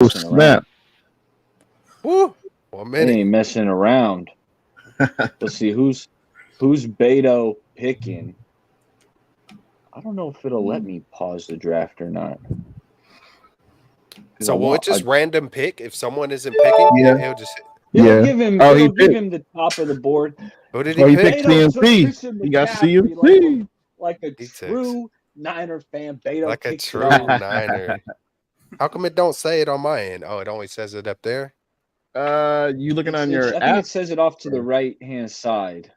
Oh, snap. Woo. 1 minute. They ain't messing around. Let's see who's Beto picking. I don't know if it'll let me pause the draft or not. So will it just random pick if someone isn't picking? Yeah. It'll just. It'll give him. It'll give him the top of the board. Who did he pick? Beto CMC. He got CMC. Like a true Niner fan. Beto like a kicks true Niner. How come it don't say it on my end? Oh, it only says it up there. You looking on your I app? think it says it off to the right hand side.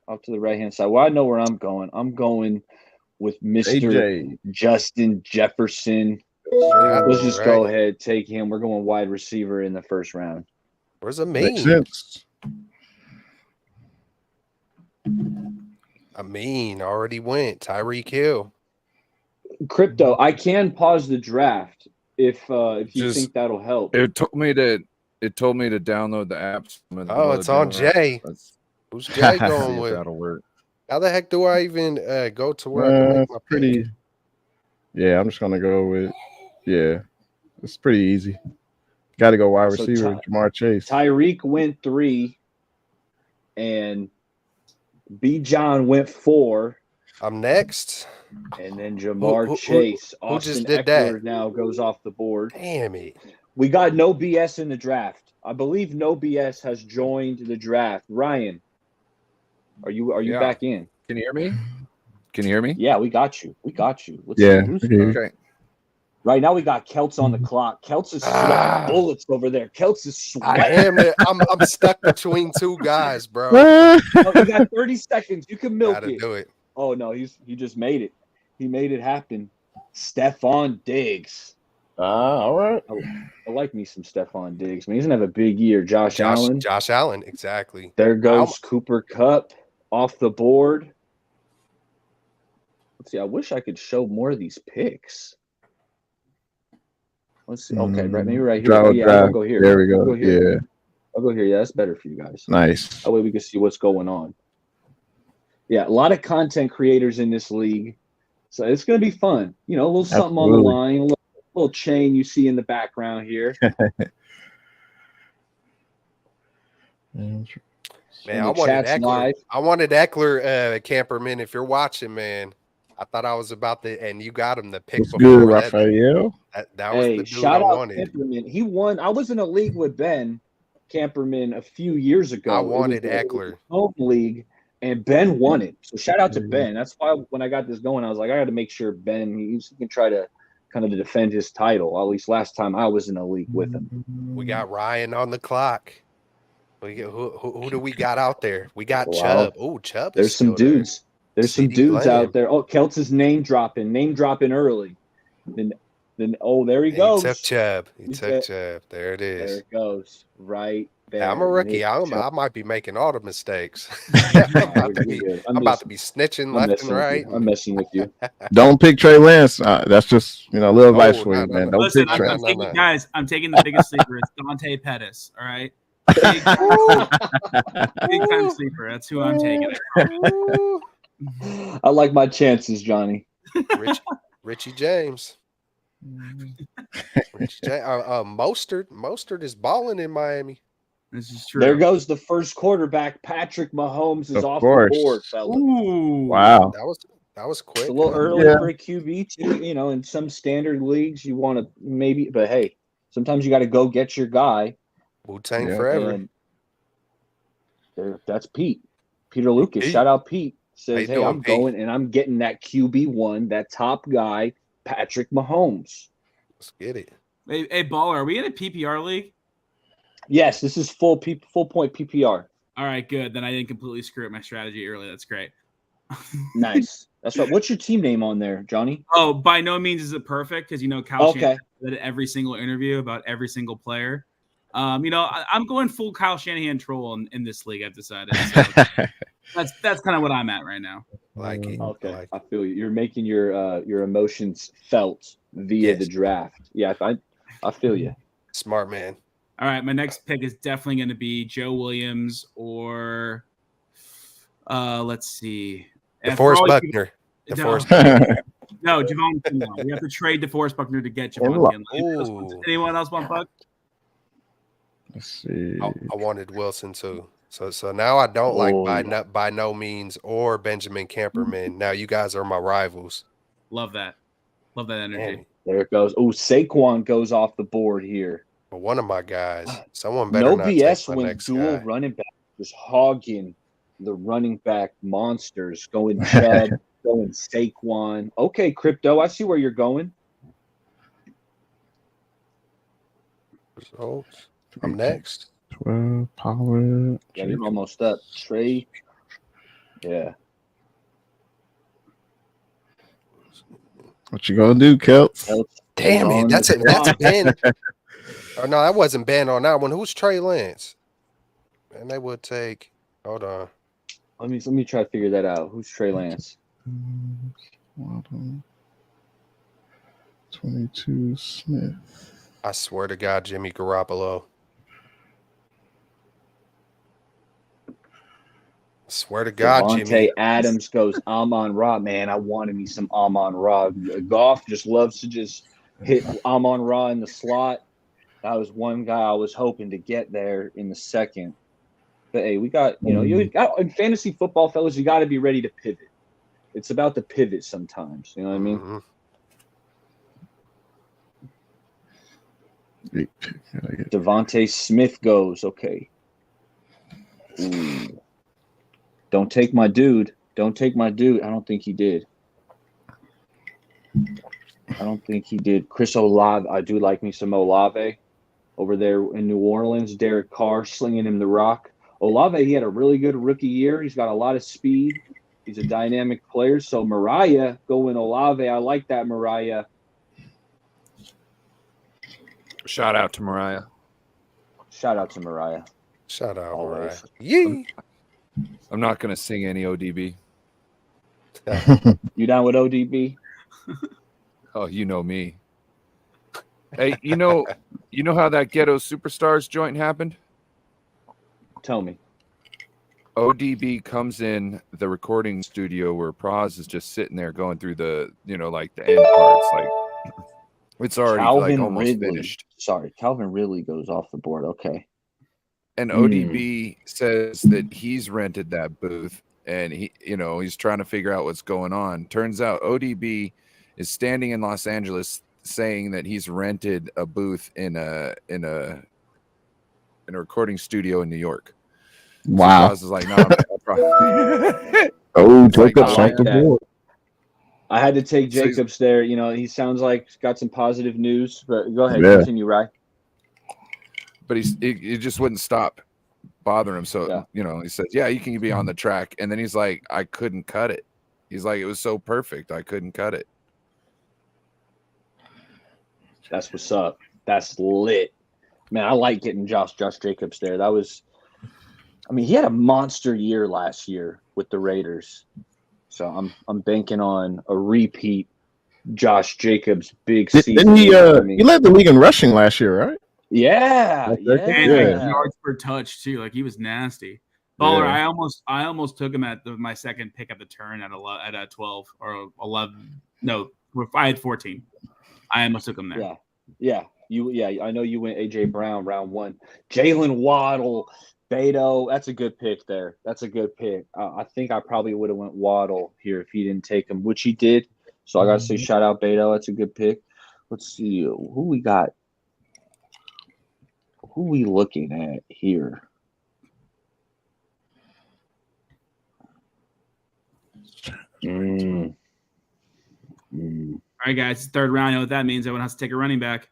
Off to the right hand side. Well, I know where I'm going. I'm going with Mr. Justin Jefferson. Let's just go ahead, take him. We're going wide receiver in the first round. Where's Amin? Makes sense. Amin already went. Tyreek Hill. Crypto, I can pause the draft if you think that'll help. It told me to download the apps. Oh, it's on Jay. Who's Jay going with? That'll work. How the heck do I even go to where I can make my pretty pick? Yeah, I'm just gonna go with it's pretty easy. Got to go wide receiver, Jamar Chase. Tyreek went 3, and B. John went 4. I'm next. And then Jamar Chase. Who just Austin did Eckler that? now goes off the board. Damn it. We got no BS in the draft. I believe no BS has joined the draft. Ryan, are you back in? Can you hear me? Can you hear me? Yeah, we got you. Let's see Okay. Right now we got Kelts on the clock. Kelts is sweating bullets over there. Kelts is sweating. I am. I'm stuck between two guys, bro. You got 30 seconds. You can milk Gotta it. do it. Oh no, he just made it. He made it happen. Stephon Diggs. All right. I like me some Stephon Diggs. Man, he's gonna have a big year. Josh Allen. Josh Allen, exactly. There goes Cooper Kupp off the board. Let's see. I wish I could show more of these picks. Let's see. Okay, maybe right here. I'll go here. There we go. I'll go here. Yeah, that's better for you guys. Nice. That way we can see what's going on. Yeah, a lot of content creators in this league. So it's going to be fun. You know, a little something on the line, a little chain you see in the background here. Man, I wanted Eckler, Camperman. If you're watching, man, I thought I was about to, and you got him the pick before. Good, Raphael. That was the dude shout I out wanted. Camperman. He won. I was in a league with Ben Camperman a few years ago. I wanted Eckler. Home league, and Ben won it. So shout out to Ben. That's why when I got this going, I was like, I got to make sure Ben he can try to kind of defend his title. At least last time I was in a league with him. We got Ryan on the clock. Who do we got out there? We got Chubb. Oh, Chubb. There's some dudes. There's some dudes out there. Oh, Kelts is name dropping early. Then there he goes. He took Chubb. There it is. There it goes. Right there. Yeah, I'm a rookie. I might be making all the mistakes. I'm about to be snitching left and right. I'm messing with you. Don't pick Trey Lance. That's just a little advice for you, man. Don't Listen, pick Trey. Guys, I'm taking the biggest sleeper. It's Dante Pettis. All right. Big time sleeper. That's who I'm taking. I like my chances, Johnny. Richie James. Mostert is balling in Miami. This is true. There goes the first quarterback. Patrick Mahomes is off the board, fella. Ooh. Wow. That was quick. It's a little early for a QB too. You know, in some standard leagues, you want to but hey, sometimes you got to go get your guy. Wu-Tang forever. That's Pete. Peter Lucas. Shout out Pete. Says, hey, I'm Pete? going and I'm getting that QB1, that top guy, Patrick Mahomes. Let's get it. Hey, Baller, are we in a PPR league? Yes, this is full point PPR. All right, good. Then I didn't completely screw up my strategy early. That's great. Nice. That's right. What's your team name on there, Johnny? Oh, by no means is it perfect because Kyle Shanahan did every single interview about every single player. I'm going full Kyle Shanahan troll in this league. I've decided. So that's kind of what I'm at right now. Like it. Okay, I feel you. You're making your emotions felt via the draft. Yeah, I feel you. Smart man. All right, my next pick is definitely going to be Joe Williams or let's see, DeForest Buckner. DeForest Buckner. No, Javon Kinlaw. We have to trade DeForest Buckner to get Javon Kinlaw. Anyone else want Buck? Let's see. I wanted Wilson too. So now I don't like by no means or Benjamin Camperman. Now you guys are my rivals. Love that. Love that energy. Man. There it goes. Oh, Saquon goes off the board here. But one of my guys. Someone better no not BS take my when next dual guy. running back was hogging the running back monsters, going Chubb, going Saquon. Okay, Crypto, I see where you're going. Results. I'm next. 12, Pollard. Yeah, you're almost up. Trey. Yeah. What you gonna do, Kelts? Damn it. That's Ben. Oh, no, that wasn't Ben on that one. Who's Trey Lance? And they would take. Hold on. Let me try to figure that out. Who's Trey Lance? 22 Smith. I swear to God, Jimmy Garoppolo. Swear to God, Devontae Jimmy. Adams goes Amon-Ra. Man, I wanted me some Amon-Ra. Goff just loves to just hit Amon-Ra in the slot. That was one guy I was hoping to get there in the second. But hey, we got, you got in fantasy football, fellas, you got to be ready to pivot. It's about the pivot sometimes. You know what I mean? Devontae Smith goes. Okay. Ooh. Don't take my dude. Don't take my dude. I don't think he did. Chris Olave. I do like me some Olave over there in New Orleans. Derek Carr slinging him the rock. Olave, he had a really good rookie year. He's got a lot of speed. He's a dynamic player. So Mariah going Olave. I like that, Mariah. Shout out to Mariah. Shout out to Mariah. Shout out, Always. Mariah. Yee. I'm not going to sing any ODB. You down with ODB? Oh, you know me. Hey, you know how that Ghetto Superstars joint happened? Tell me. ODB comes in the recording studio where Praz is just sitting there going through the, like the end parts. Like it's already Calvin almost Ridley. finished. Sorry, Calvin Ridley goes off the board. Okay. And ODB says that he's rented that booth and he's trying to figure out what's going on. Turns out ODB is standing in Los Angeles saying that he's rented a booth in a recording studio in New York. Wow. So is like, nah, oh, Jacobs off the board. I had to take Jacobs there. He sounds like he's got some positive news. But go ahead, continue, Rye. But he just wouldn't stop bothering him. So, he says, yeah, you can be on the track. And then he's like, I couldn't cut it. He's like, it was so perfect. I couldn't cut it. That's what's up. That's lit. Man, I like getting Josh Jacobs there. He had a monster year last year with the Raiders. So I'm banking on a repeat Josh Jacobs big season. Didn't he led the league in rushing last year, right? Yeah. And yards per touch too. Like he was nasty. Baller, yeah. I almost took him at my second pick at the turn at 12 or 11. No, I had 14. I almost took him there. Yeah. I know you went AJ Brown round 1. Jalen Waddle, Beto. That's a good pick there. That's a good pick. I think I probably would have went Waddle here if he didn't take him, which he did. So I got to say shout out Beto. That's a good pick. Let's see who we got. Who we looking at here? All right, guys. Third round. You know what that means? Everyone has to take a running back.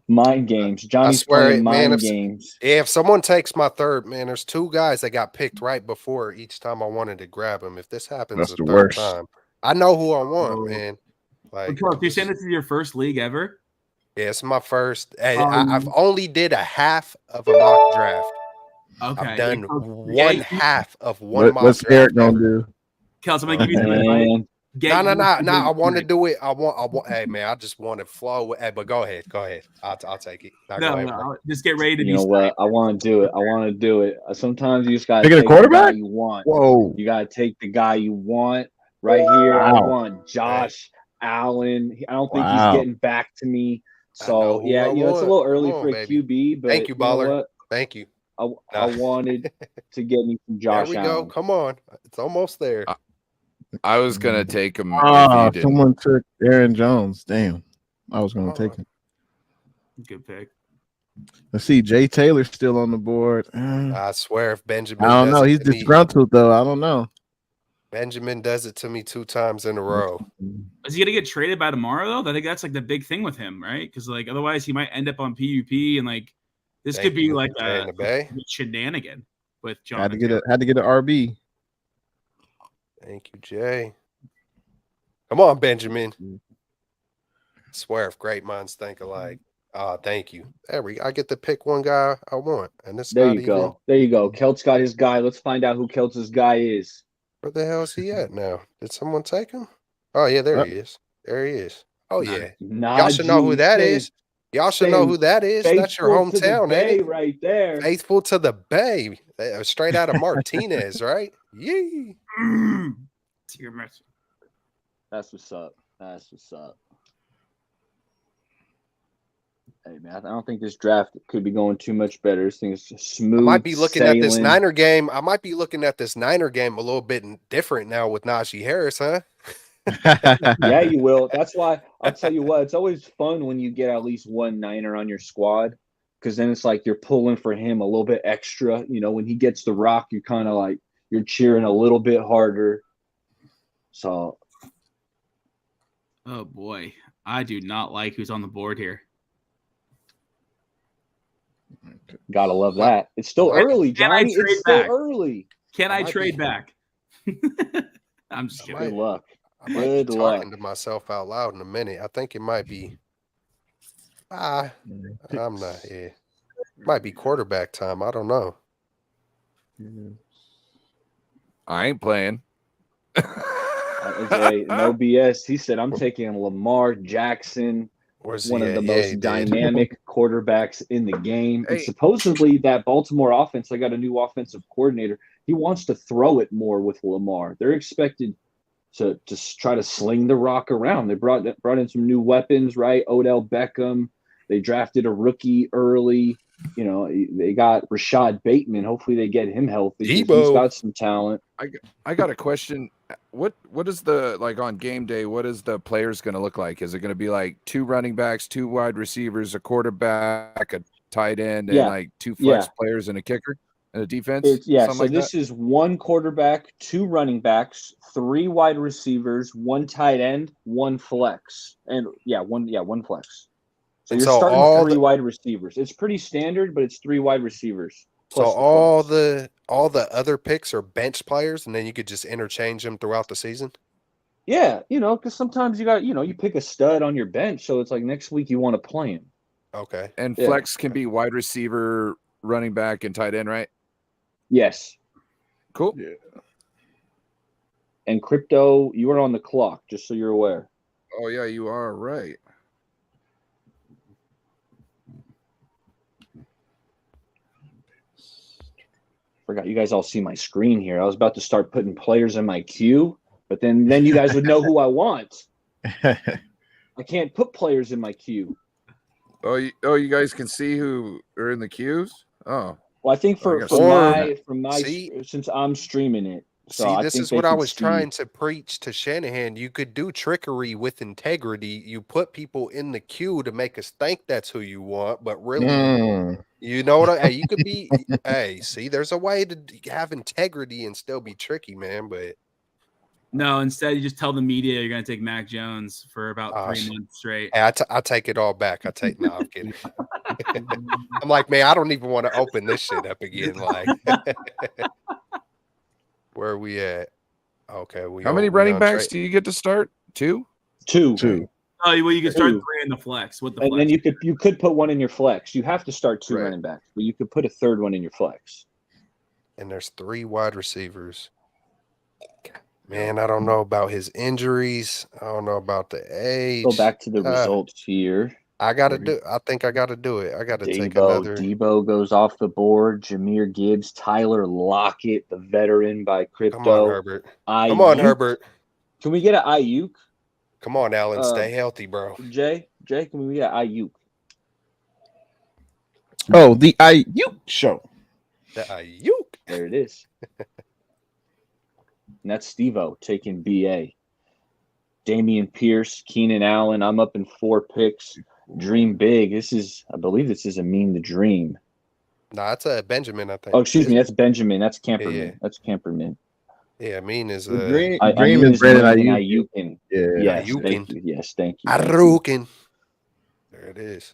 Mind games. Johnny's playing mind games. If someone takes my third, man, there's 2 guys that got picked right before each time I wanted to grab them. If this happens the third time, I know who I want, man. Like, you're saying this is your first league ever? Yeah, it's my first. I've only did a half of a mock draft. Okay. I've done one half of one mock what's draft. Eric gonna do? Kels, I'm gonna give you some advice. No. I want to do it. I want. Hey, man, I just want to flow. Hey, but go ahead. I'll take it. No, just get ready to. You know what? I want to do it. Sometimes you just gotta take a quarterback you want. Whoa! You gotta take the guy you want. right here. Wow. I want Josh Allen. I don't think he's getting back to me. So yeah, it's a little early for a QB, but thank you, Baller. You know what? Thank you. I wanted to get me from Josh Allen. There we go. Come on. It's almost there. I was going to take him. Someone took Aaron Jones. Damn. I was going to take him. Good pick. Let's see. Jay Taylor's still on the board. I swear if Benjamin I don't know. He's disgruntled, though. I don't know. Benjamin does it to me 2 times in a row. Is he going to get traded by tomorrow, though? I think that's like the big thing with him, right? Because like otherwise he might end up on PUP and like this could be like a shenanigan with John. Had to get an RB. Thank you, Jay. Come on, Benjamin. I swear if great minds think alike. Thank you. I get to pick one guy I want. And this There you go. Kelt's got his guy. Let's find out who Kelt's guy is. Where the hell is he at now? Did someone take him? Oh, yeah, there he is. There he is. Oh, yeah. Y'all should know who that is. Y'all should know who that is. That's your hometown, ain't it? Right there. Faithful to the Bay. Straight out of Martinez, right? Yee. That's what's up. Hey, man, I don't think this draft could be going too much better. This thing is smooth. I might be looking at this Niner game. a little bit different now with Najee Harris, huh? Yeah, you will. That's why I'll tell you what, it's always fun when you get at least one Niner on your squad, because then it's like you're pulling for him a little bit extra. You know, when he gets the rock, you're kind of like you're cheering a little bit harder. So, oh boy, I do not like who's on the board here. Gotta love that. It's still early, Johnny. It's still early. Can I trade back? I'm just kidding. Good luck. I might be talking to myself out loud in a minute. I think it might be. I'm not here. It might be quarterback time. I don't know. I ain't playing. Okay, no BS. He said, I'm taking Lamar Jackson, one of the most dynamic quarterbacks in the game. And supposedly that Baltimore offense, I got a new offensive coordinator. He wants to throw it more with Lamar. They're expected to just try to sling the rock around. They brought in some new weapons, right? Odell Beckham. They drafted a rookie early. You know, they got Rashad Bateman. Hopefully they get him healthy. He's got some talent. I got a question. What is the, like on game day, what is the players going to look like? Is it going to be like 2 running backs, 2 wide receivers, a quarterback, a tight end, and like 2 flex players and a kicker and a defense? So this is 1 quarterback, 2 running backs, 3 wide receivers, 1 tight end, 1 flex. And one flex. So you're starting 3 wide receivers. It's pretty standard, but it's 3 wide receivers. So all the other picks are bench players, and then you could just interchange them throughout the season? Yeah, because sometimes you got, you pick a stud on your bench, so it's like next week you want to play him. Okay. And flex can be wide receiver, running back, and tight end, right? Yes. Cool. Yeah. And Crypto, you are on the clock, just so you're aware. Oh, yeah, you are right. Forgot you guys all see my screen here. I was about to start putting players in my queue, but then you guys would know who I want. I can't put players in my queue. Oh, you guys can see who are in the queues? Oh. Well, I think from my since I'm streaming it. So this is what I was trying to preach to Shanahan. You could do trickery with integrity. You put people in the queue to make us think that's who you want, but really, you know what? You could be. There's a way to have integrity and still be tricky, man. But no, instead you just tell the media you're going to take Mac Jones for about 3 months straight. Hey, I take it all back. I'm kidding. I'm like, man, I don't even want to open this shit up again. Like. Where are we at? Okay. How many running backs do you get to start? 2? 2. Oh, well, you can start 3 in the flex. And then you could put 1 in your flex. You have to start 2 running backs, but you could put a 3rd one in your flex. And there's 3 wide receivers. Man, I don't know about his injuries. I don't know about the age. Go back to the results here. I think I got to do it. I got to take another. Debo goes off the board. Jahmyr Gibbs, Tyler Lockett, the veteran by Crypto. Come on, Herbert. Come on, Herbert. Can we get an Ayuk? Come on, Allen, stay healthy, bro. Jay, can we get Ayuk? Oh, the Ayuk show. The Ayuk. There it is. And that's Steve-O taking BA. Damian Pierce, Keenan Allen. I'm up in 4 picks. Dream big. I believe this is a Mean the Dream. No, it's a Benjamin, I think. Oh, excuse me. That's Benjamin. That's Camperman. Yeah. That's Camperman. Yeah, Mean is Dream Dream is Brandon Ayuk. Yeah. Yes, Ayukin. thank you. Yes, thank you. Ayukin. There it is.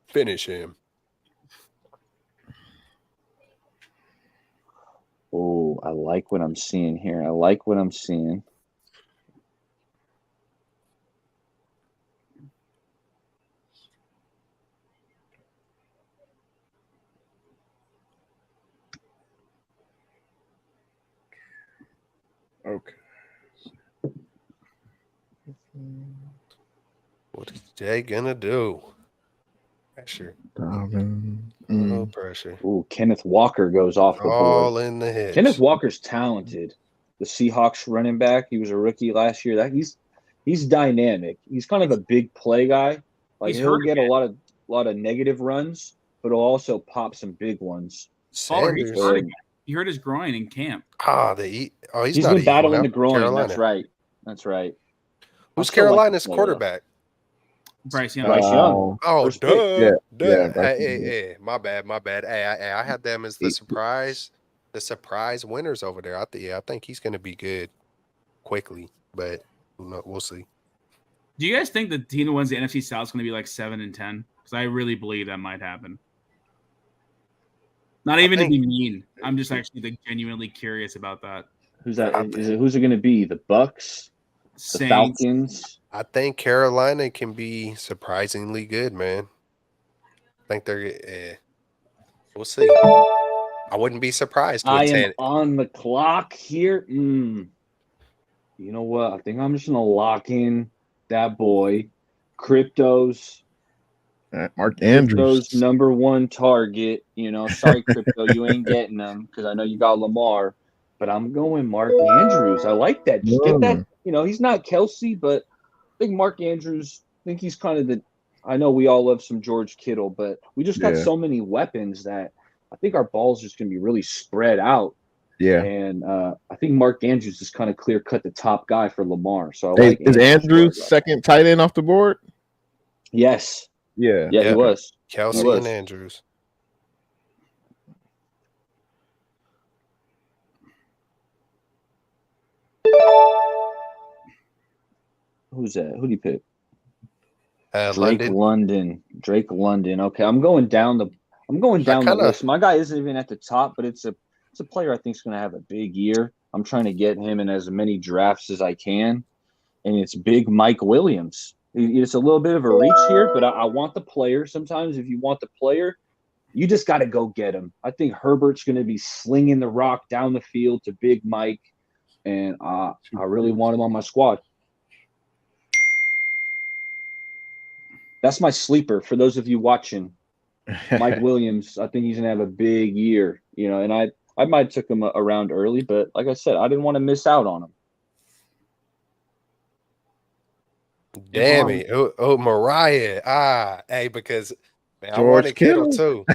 Finish him. Oh, I like what I'm seeing here. I like what I'm seeing. Okay. What is Jay gonna do? Pressure. No pressure. Ooh, Kenneth Walker goes off the board. All in the head. Kenneth Walker's talented. The Seahawks running back. He was a rookie last year. He's dynamic. He's kind of a big play guy. Like he'll get a lot of negative runs, but he'll also pop some big ones. Sanders. He hurt his groin in camp. He's been battling the groin. Carolina. That's right. Who's Carolina's quarterback? Bryce Young. Oh, duh. Yeah. Hey, my bad. Hey, I had them as the surprise winners over there. I think he's going to be good quickly, but we'll see. Do you guys think the team that wins the NFC South is going to be like 7-10? Because I really believe that might happen. Not even to be mean. I'm just actually genuinely curious about that. Who's that? Who's it going to be? The Bucks? Saints. The Falcons? I think Carolina can be surprisingly good, man. I think they're. We'll see. I wouldn't be surprised. I am on the clock here. You know what? I think I'm just going to lock in that boy. Crypto's Mark Andrews. Crypto's number 1 target. Sorry, Crypto, you ain't getting them because I know you got Lamar. But I'm going Mark Andrews. I like that. Just get that. He's not Kelsey, but I think Mark Andrews, I think he's kind of I know we all love some George Kittle, but we just got so many weapons that I think our ball's just going to be really spread out. Yeah. And I think Mark Andrews is kind of clear-cut the top guy for Lamar. So is Andrews second tight end off the board? Yes. Yeah. Yeah, he was. Kelsey and Andrews. Who's that? Who do you pick? Drake London. Okay, I'm going down the list. My guy isn't even at the top, but it's a player I think is going to have a big year. I'm trying to get him in as many drafts as I can, and it's Big Mike Williams. It's a little bit of a reach here, but I want the player. Sometimes if you want the player, you just got to go get him. I think Herbert's going to be slinging the rock down the field to Big Mike, and I really want him on my squad. That's my sleeper for those of you watching. Mike Williams, I think he's gonna have a big year, and I might have took him around early, but like I said, I didn't want to miss out on him. Damn it. Oh, Mariah. Hey, because man, I wanted Kittle too.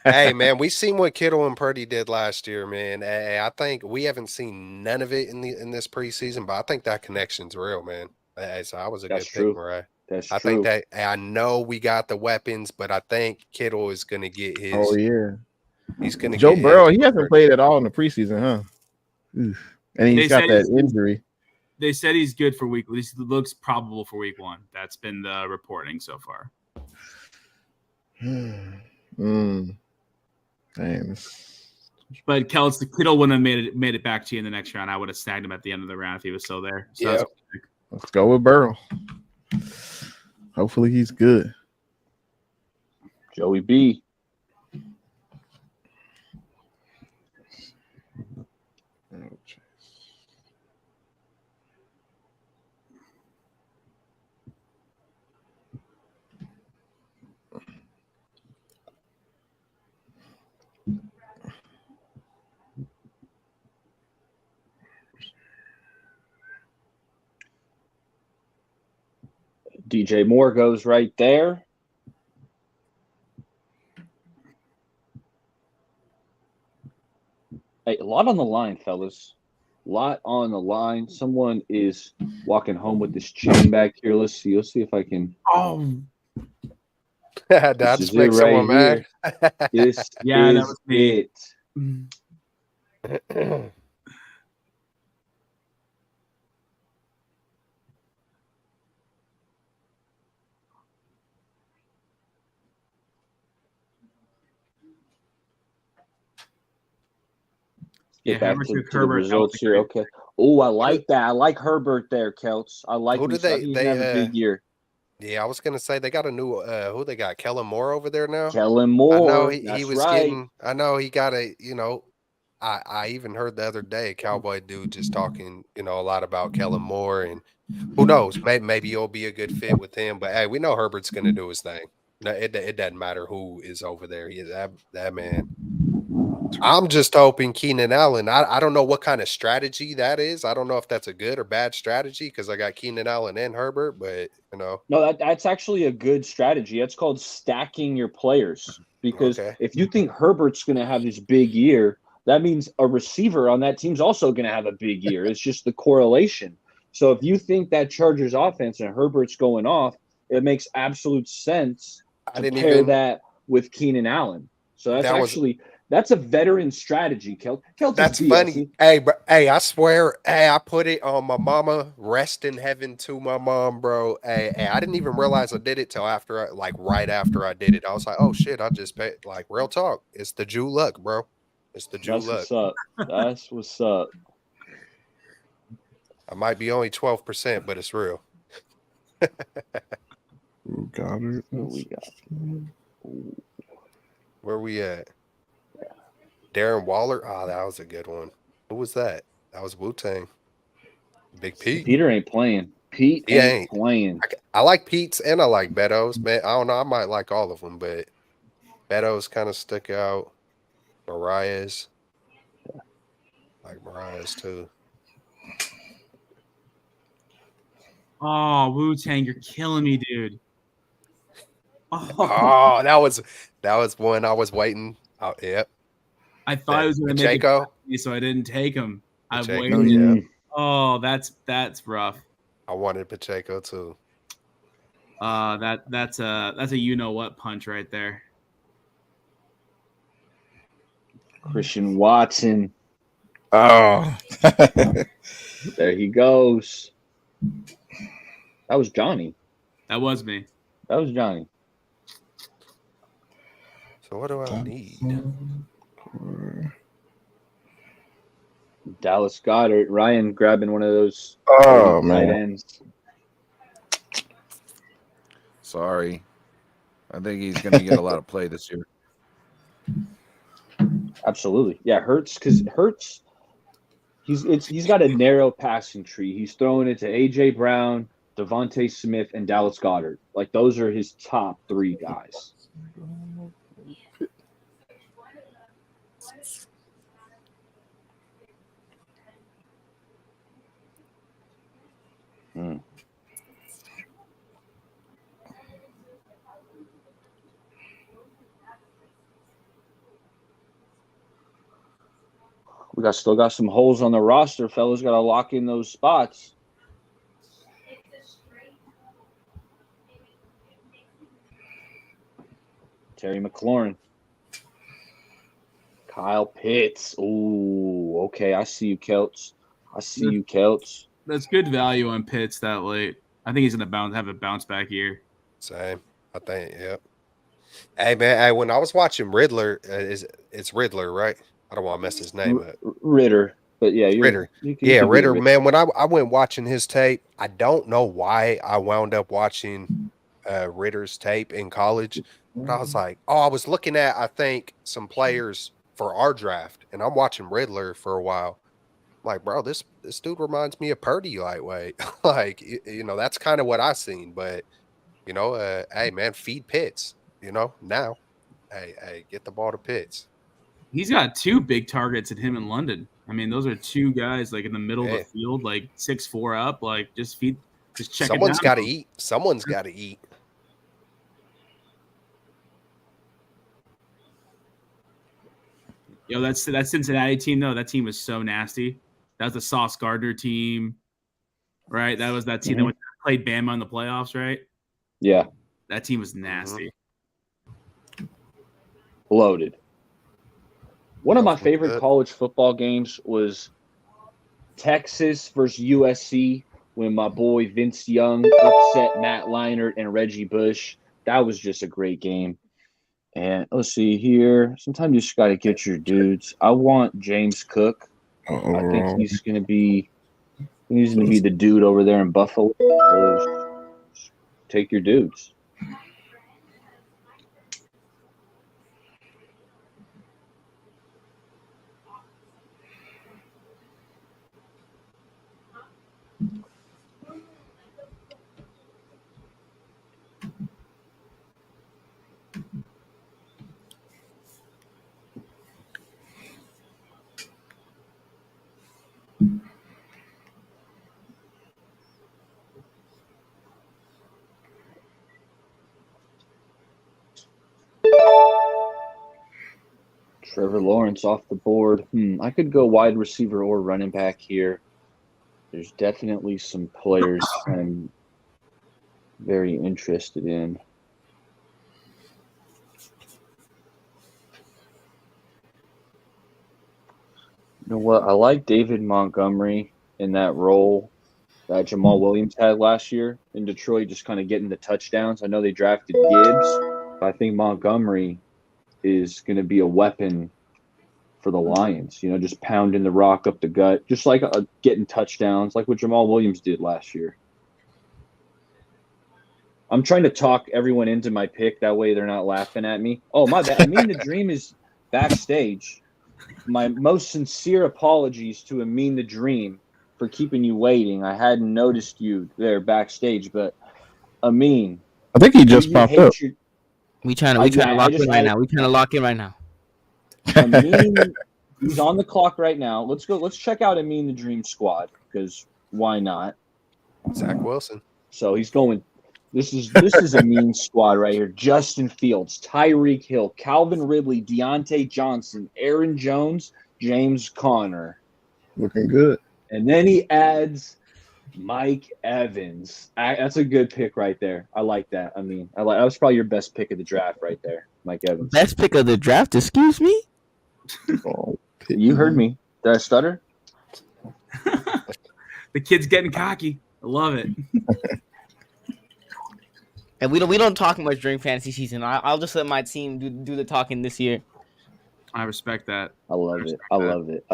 Hey, man, we seen what Kittle and Purdy did last year, man. Hey, I think we haven't seen none of it in this preseason, but I think that connection's real, man. Hey, so I was a good pick, Mariah. That's true. I think that I know we got the weapons, but I think Kittle is going to get his. Oh yeah, he's going to. Joe Burrow, he hasn't played at all in the preseason, huh? Oof. And he's got that injury. They said he's good for week. At least it looks probable for week 1. That's been the reporting so far. Dang. But Kittle wouldn't have made it back to you in the next round. I would have snagged him at the end of the round if he was still there. So yeah. Let's go with Burrow. Hopefully he's good. Joey B. DJ Moore goes right there. Hey, a lot on the line, fellas. A lot on the line. Someone is walking home with this chain back here. Let's see. Let's see if I can. Oh, That This just is makes it right someone mad. This Yeah, that is was me. it. Get back to the results here. Okay. Oh, I like that. I like Herbert there, Kelts. I like him. I think he's gonna have a big year. Yeah, I was gonna say they got a new who they got? Kellen Moore over there now. Kellen Moore. I know he was right. getting. I know he got a. I even heard the other day a Cowboy dude just talking. A lot about Kellen Moore, and who knows? Maybe you'll be a good fit with him. But hey, we know Herbert's gonna do his thing. No, it doesn't matter who is over there. He is that man. I'm just hoping Keenan Allen. I don't know what kind of strategy that is. I don't know if that's a good or bad strategy because I got Keenan Allen and Herbert, but No, that's actually a good strategy. It's called stacking your players. Because if you think Herbert's going to have this big year, that means a receiver on that team's also going to have a big year. It's just the correlation. So if you think that Chargers offense and Herbert's going off, it makes absolute sense to pair that with Keenan Allen. So that's a veteran strategy, Kel. That's funny. Hey, I swear, I put it on my mama. Rest in heaven to my mom, bro. Hey, I didn't even realize I did it till right after I did it. I was like, oh shit, I just paid. Like, real talk. It's the Jew luck, bro. It's the Jew luck. What's up. That's what's up. I might be only 12%, but it's real. Goddard. What we got? Where we at? Darren Waller. Oh, that was a good one. Who was that? That was Wu-Tang. Big Pete. Peter ain't playing. Pete ain't playing. I like Pete's and I like Beto's. Man, I don't know. I might like all of them, but Beto's kind of stuck out. Mariah's. Like Mariah's too. Oh, Wu-Tang, you're killing me, dude. Oh, that was one I was waiting. Oh, yep. I thought I was going to make it, so I didn't take him. I waited. Yeah. Oh, that's rough. I wanted Pacheco too. That's a you know what punch right there. Christian Watson. Oh, there he goes. That was Johnny. That was me. That was Johnny. So what do I need? Dallas Goedert. Ryan grabbing one of those tight ends. Sorry. I think he's going to get a lot of play this year. Absolutely. Yeah, Hurts, he's got a narrow passing tree. He's throwing it to A.J. Brown, Devontae Smith, and Dallas Goedert. Like, those are his top three guys. We still got some holes on the roster, fellas. Got to lock in those spots. Terry McLaurin. Kyle Pitts. Ooh, okay. I see you, Kelts. That's good value on Pitts that late. I think he's going to have a bounce back year. Same. I think, yep. Hey, man, when I was watching Riddler, it's Riddler, right? I don't want to mess his name up. Ritter. But yeah, Ritter. Ritter. Man, when I went watching his tape, I don't know why I wound up watching Ritter's tape in college. But I was like, I was looking at, I think, some players for our draft, and I'm watching Riddler for a while. I'm like, bro, this dude reminds me of Purdy lightweight. Like, that's kind of what I seen. But, hey, man, feed Pitts, now. Hey, get the ball to Pitts. He's got two big targets at him in London. I mean, those are two guys like in the middle of the field, like 6'4" up. Like, just feed Just check Someone's it got down. to eat. Someone's got to eat. Yo, that Cincinnati team though. That team was so nasty. That was the Sauce Gardner team, right? That was that team that played Bama in the playoffs, right? Yeah, that team was nasty. Loaded. One of my favorite college football games was Texas versus USC when my boy Vince Young upset Matt Leinart and Reggie Bush. That was just a great game. And let's see here. Sometimes you just got to get your dudes. I want James Cook. I think he's going to be the dude over there in Buffalo. So take your dudes. Trevor Lawrence off the board. I could go wide receiver or running back here. There's definitely some players I'm very interested in. You know what? I like David Montgomery in that role that Jamal Williams had last year in Detroit, just kind of getting the touchdowns. I know they drafted Gibbs, but I think Montgomery is going to be a weapon for the Lions, just pounding the rock up the gut, just like getting touchdowns, like what Jamal Williams did last year. I'm trying to talk everyone into my pick. That way they're not laughing at me. Oh, my bad. I mean, the Dream is backstage. My most sincere apologies to Amin the Dream for keeping you waiting. I hadn't noticed you there backstage, but Amin, I think he just popped up. We trying to lock in right now. We trying to lock in right now. Amin, he's on the clock right now. Let's go. Let's check out Amin the Dream squad because why not? Zach Wilson. So he's going. This is Amin's squad right here. Justin Fields, Tyreek Hill, Calvin Ridley, Deontay Johnson, Aaron Jones, James Conner. Looking good. And then he adds Mike Evans. That's a good pick right there. I like that. I mean, that was probably your best pick of the draft right there, Mike Evans. Best pick of the draft? Excuse me? You heard me. Did I stutter? The kid's getting cocky. I love it. And we don't talk much during fantasy season. I'll just let my team do the talking this year. I respect that. I love it. I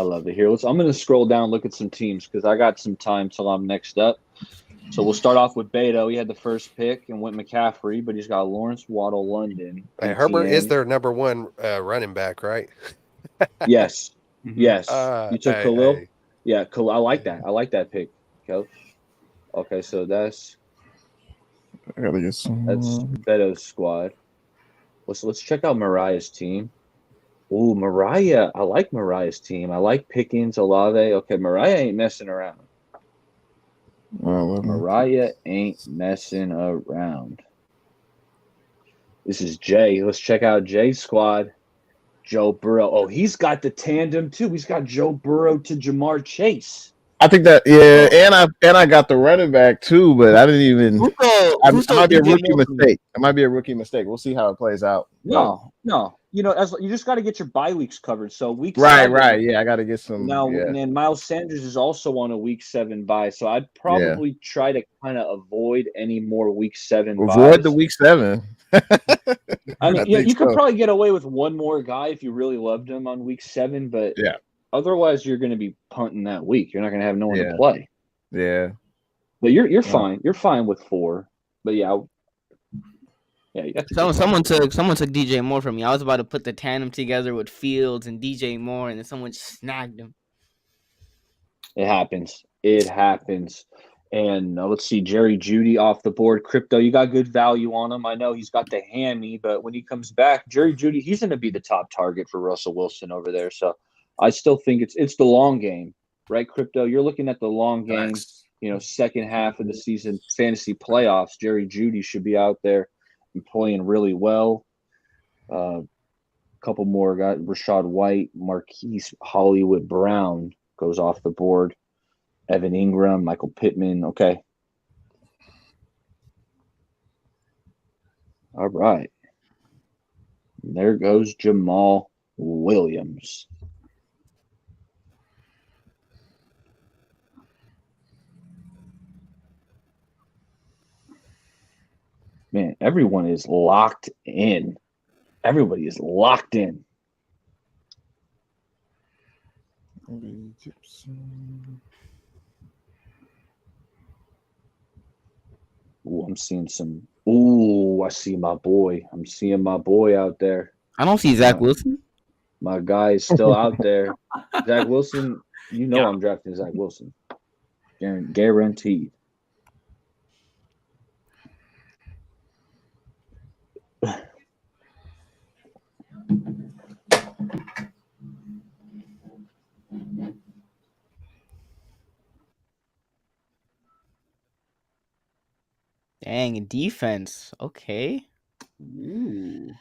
love it. Here, I'm going to scroll down, look at some teams because I got some time till I'm next up. So we'll start off with Beto. He had the first pick and went McCaffrey, but he's got Lawrence, Waddle, London. Hey, Herbert is their number one running back, right? Yes. Yes. You took Khalil? Hey. Yeah, Khalil. I like that. I like that pick, Coach. Okay, so that's Beto's squad. Let's check out Mariah's team. Ooh, Mariah. I like Mariah's team. I like Pickens, Olave. Okay, Mariah ain't messing around. Mariah ain't messing around. This is Jay. Let's check out Jay's squad. Joe Burrow. Oh, he's got the tandem too. He's got Joe Burrow to Jamar Chase. I think that and I got the running back too, but I didn't even. It might be a rookie mistake. It might be a rookie mistake. We'll see how it plays out. No. As you just got to get your bye weeks covered. So week right. Yeah, I got to get some. Now, and Miles Sanders is also on a week 7 bye, so I'd probably try to kind of avoid any more week 7. Avoid the week 7. I mean, you could probably get away with one more guy if you really loved him on week 7, but otherwise you're going to be punting that week. You're not going to have no one to play. Yeah, but you're fine. You're fine with 4. But Someone took DJ Moore from me. I was about to put the tandem together with Fields and DJ Moore, and then someone just snagged him. It happens. And let's see, Jerry Jeudy off the board. Crypto, you got good value on him. I know he's got the hammy, but when he comes back, Jerry Jeudy, he's going to be the top target for Russell Wilson over there. So I still think it's the long game, right, Crypto? You're looking at the long game. second half of the season fantasy playoffs, Jerry Jeudy should be out there and playing really well. A couple more got Rashad White, Marquise Hollywood Brown goes off the board. Evan Ingram, Michael Pittman. Okay. All right. There goes Jamal Williams. Man, everyone is locked in. Everybody is locked in. Ooh, I'm seeing some. Ooh, I see my boy. I'm seeing my boy out there. I don't see Zach Wilson. My guy is still out there. Zach Wilson, I'm drafting Zach Wilson. Guaranteed. Dang, defense. Okay. Ooh.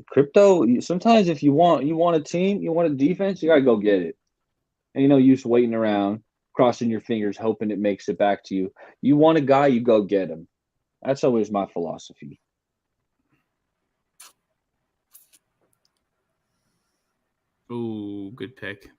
Crypto, sometimes if you want a team, you want a defense, you got to go get it. And you just waiting around, crossing your fingers, hoping it makes it back to you. You want a guy, you go get him. That's always my philosophy. Ooh, good pick.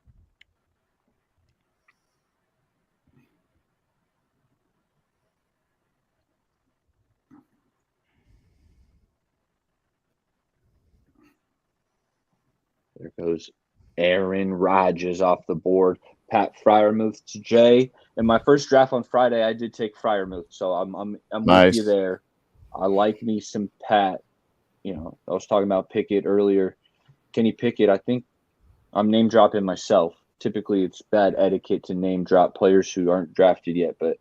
There goes Aaron Rodgers off the board. Pat Freiermuth to Jay. In my first draft on Friday, I did take Freiermuth, so I'm Nice. with you there. I like me some Pat. I was talking about Pickett earlier. Kenny Pickett, I think I'm name dropping myself. Typically, it's bad etiquette to name drop players who aren't drafted yet, but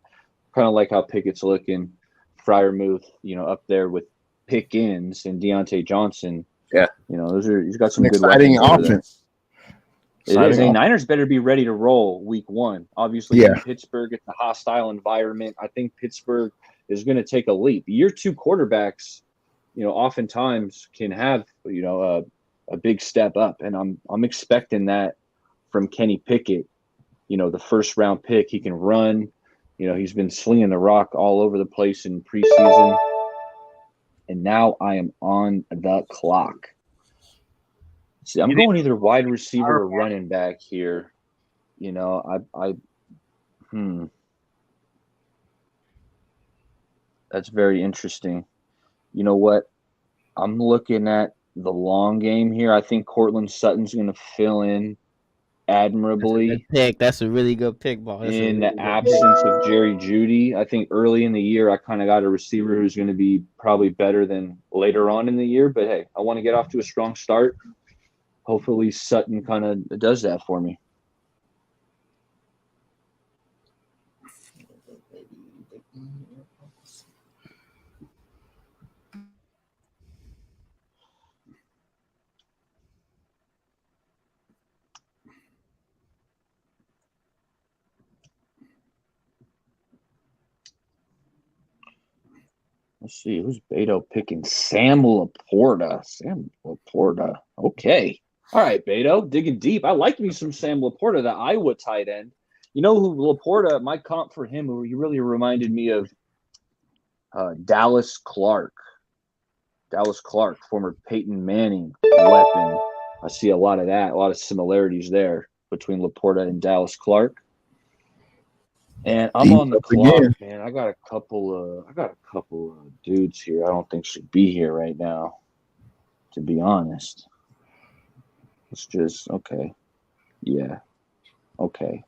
kind of like how Pickett's looking. Freiermuth, up there with Pickens and Deontay Johnson. Yeah, he's got some good exciting offense. It is. Niners better be ready to roll week 1. Obviously, in Pittsburgh, it's a hostile environment. I think Pittsburgh is going to take a leap. Year 2 quarterbacks, oftentimes can have, a big step up, and I'm expecting that from Kenny Pickett. The first round pick, he can run. He's been slinging the rock all over the place in preseason. And now I am on the clock. See, I'm going either wide receiver or running back here. That's very interesting. You know what? I'm looking at the long game here. I think Cortland Sutton's going to fill in admirably. That's a really good pick, ball. In the absence of Jerry Jeudy, I think early in the year I kind of got a receiver who's going to be probably better than later on in the year. But hey, I want to get off to a strong start. Hopefully Sutton kind of does that for me. Let's see, who's Beto picking? Sam Laporta. Okay. All right, Beto, digging deep. I like me some Sam Laporta, the Iowa tight end. Who Laporta, my comp for him, he really reminded me of Dallas Clark. Dallas Clark, former Peyton Manning weapon. I see a lot of that, a lot of similarities there between Laporta and Dallas Clark. And I'm on the clock, man. I got a couple of dudes here I don't think should be here right now, to be honest. It's just okay. Yeah. Okay.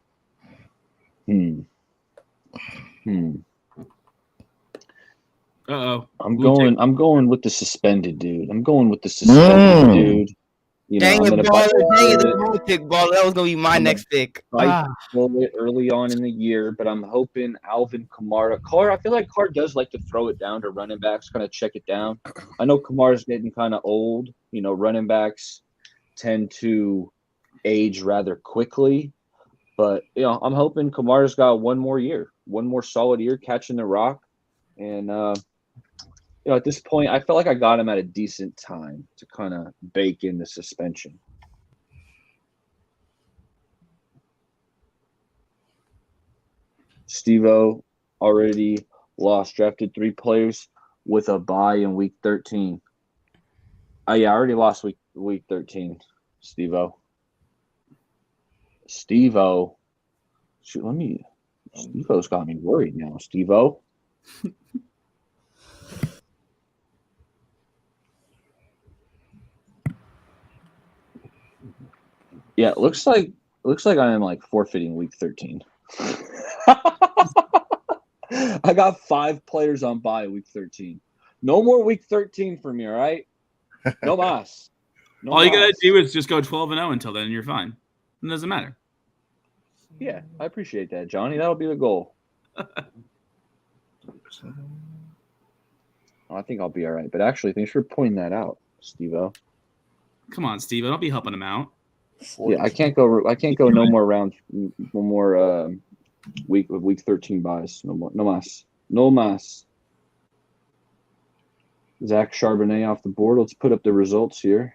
Uh-oh. I'm going with the suspended dude. Dude. Dang it, baller. Pick, baller. That was going to be my next pick. Early on in the year, but I'm hoping Alvin Kamara. I feel like Carr does like to throw it down to running backs, kind of check it down. I know Kamara's getting kind of old. Running backs tend to age rather quickly. But, I'm hoping Kamara's got one more year. one more solid year catching the rock. And, at this point, I felt like I got him at a decent time to kind of bake in the suspension. Steve-O already drafted 3 players with a bye in week 13. Oh, yeah, I already lost week 13, Steve-O. Steve-O. Shoot, Steve-O's got me worried now, Steve-O. Yeah, it looks like I am like forfeiting week 13. I got 5 players on bye week 13. No more week 13 for me, all right? No mas. No All you mas. gotta do is just go 12-0 until then, and you're fine. It doesn't matter. Yeah, I appreciate that, Johnny. That'll be the goal. I think I'll be all right. But actually, thanks for pointing that out, Steve-O. Come on, Steve. I'll be helping him out. Yeah, I can't go no more rounds. No more week 13 buys. No more. No mas. Zach Charbonnet off the board. Let's put up the results here.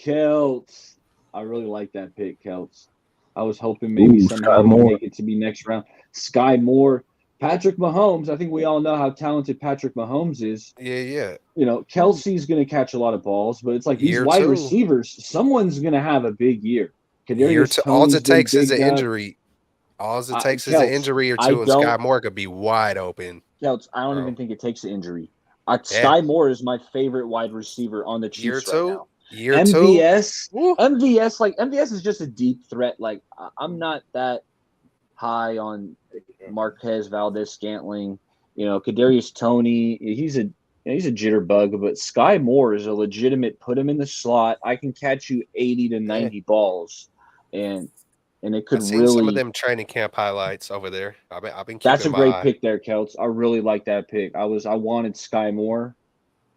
Kelts. I really like that pick, Kelts. I was hoping maybe somehow we make it to be next round. Sky Moore. Patrick Mahomes. I think we all know how talented Patrick Mahomes is. Yeah. Kelsey's going to catch a lot of balls, but it's like these wide receivers, someone's going to have a big year. All it takes is an injury. All it takes is an injury or two, and Sky Moore could be wide open. Kelts, I don't even think it takes an injury. Sky Moore is my favorite wide receiver on the Chiefs right now. MVS is just a deep threat. Like, I'm not that high on Marquez Valdez-Scantling. Kadarius Toney, he's a jitterbug, but Sky Moore is a legitimate. Put him in the slot. I can catch you 80 to 90 balls, and it could really. Some of them training camp highlights over there. I've been keeping That's a great pick there, Kelts. I really like that pick. I wanted Sky Moore,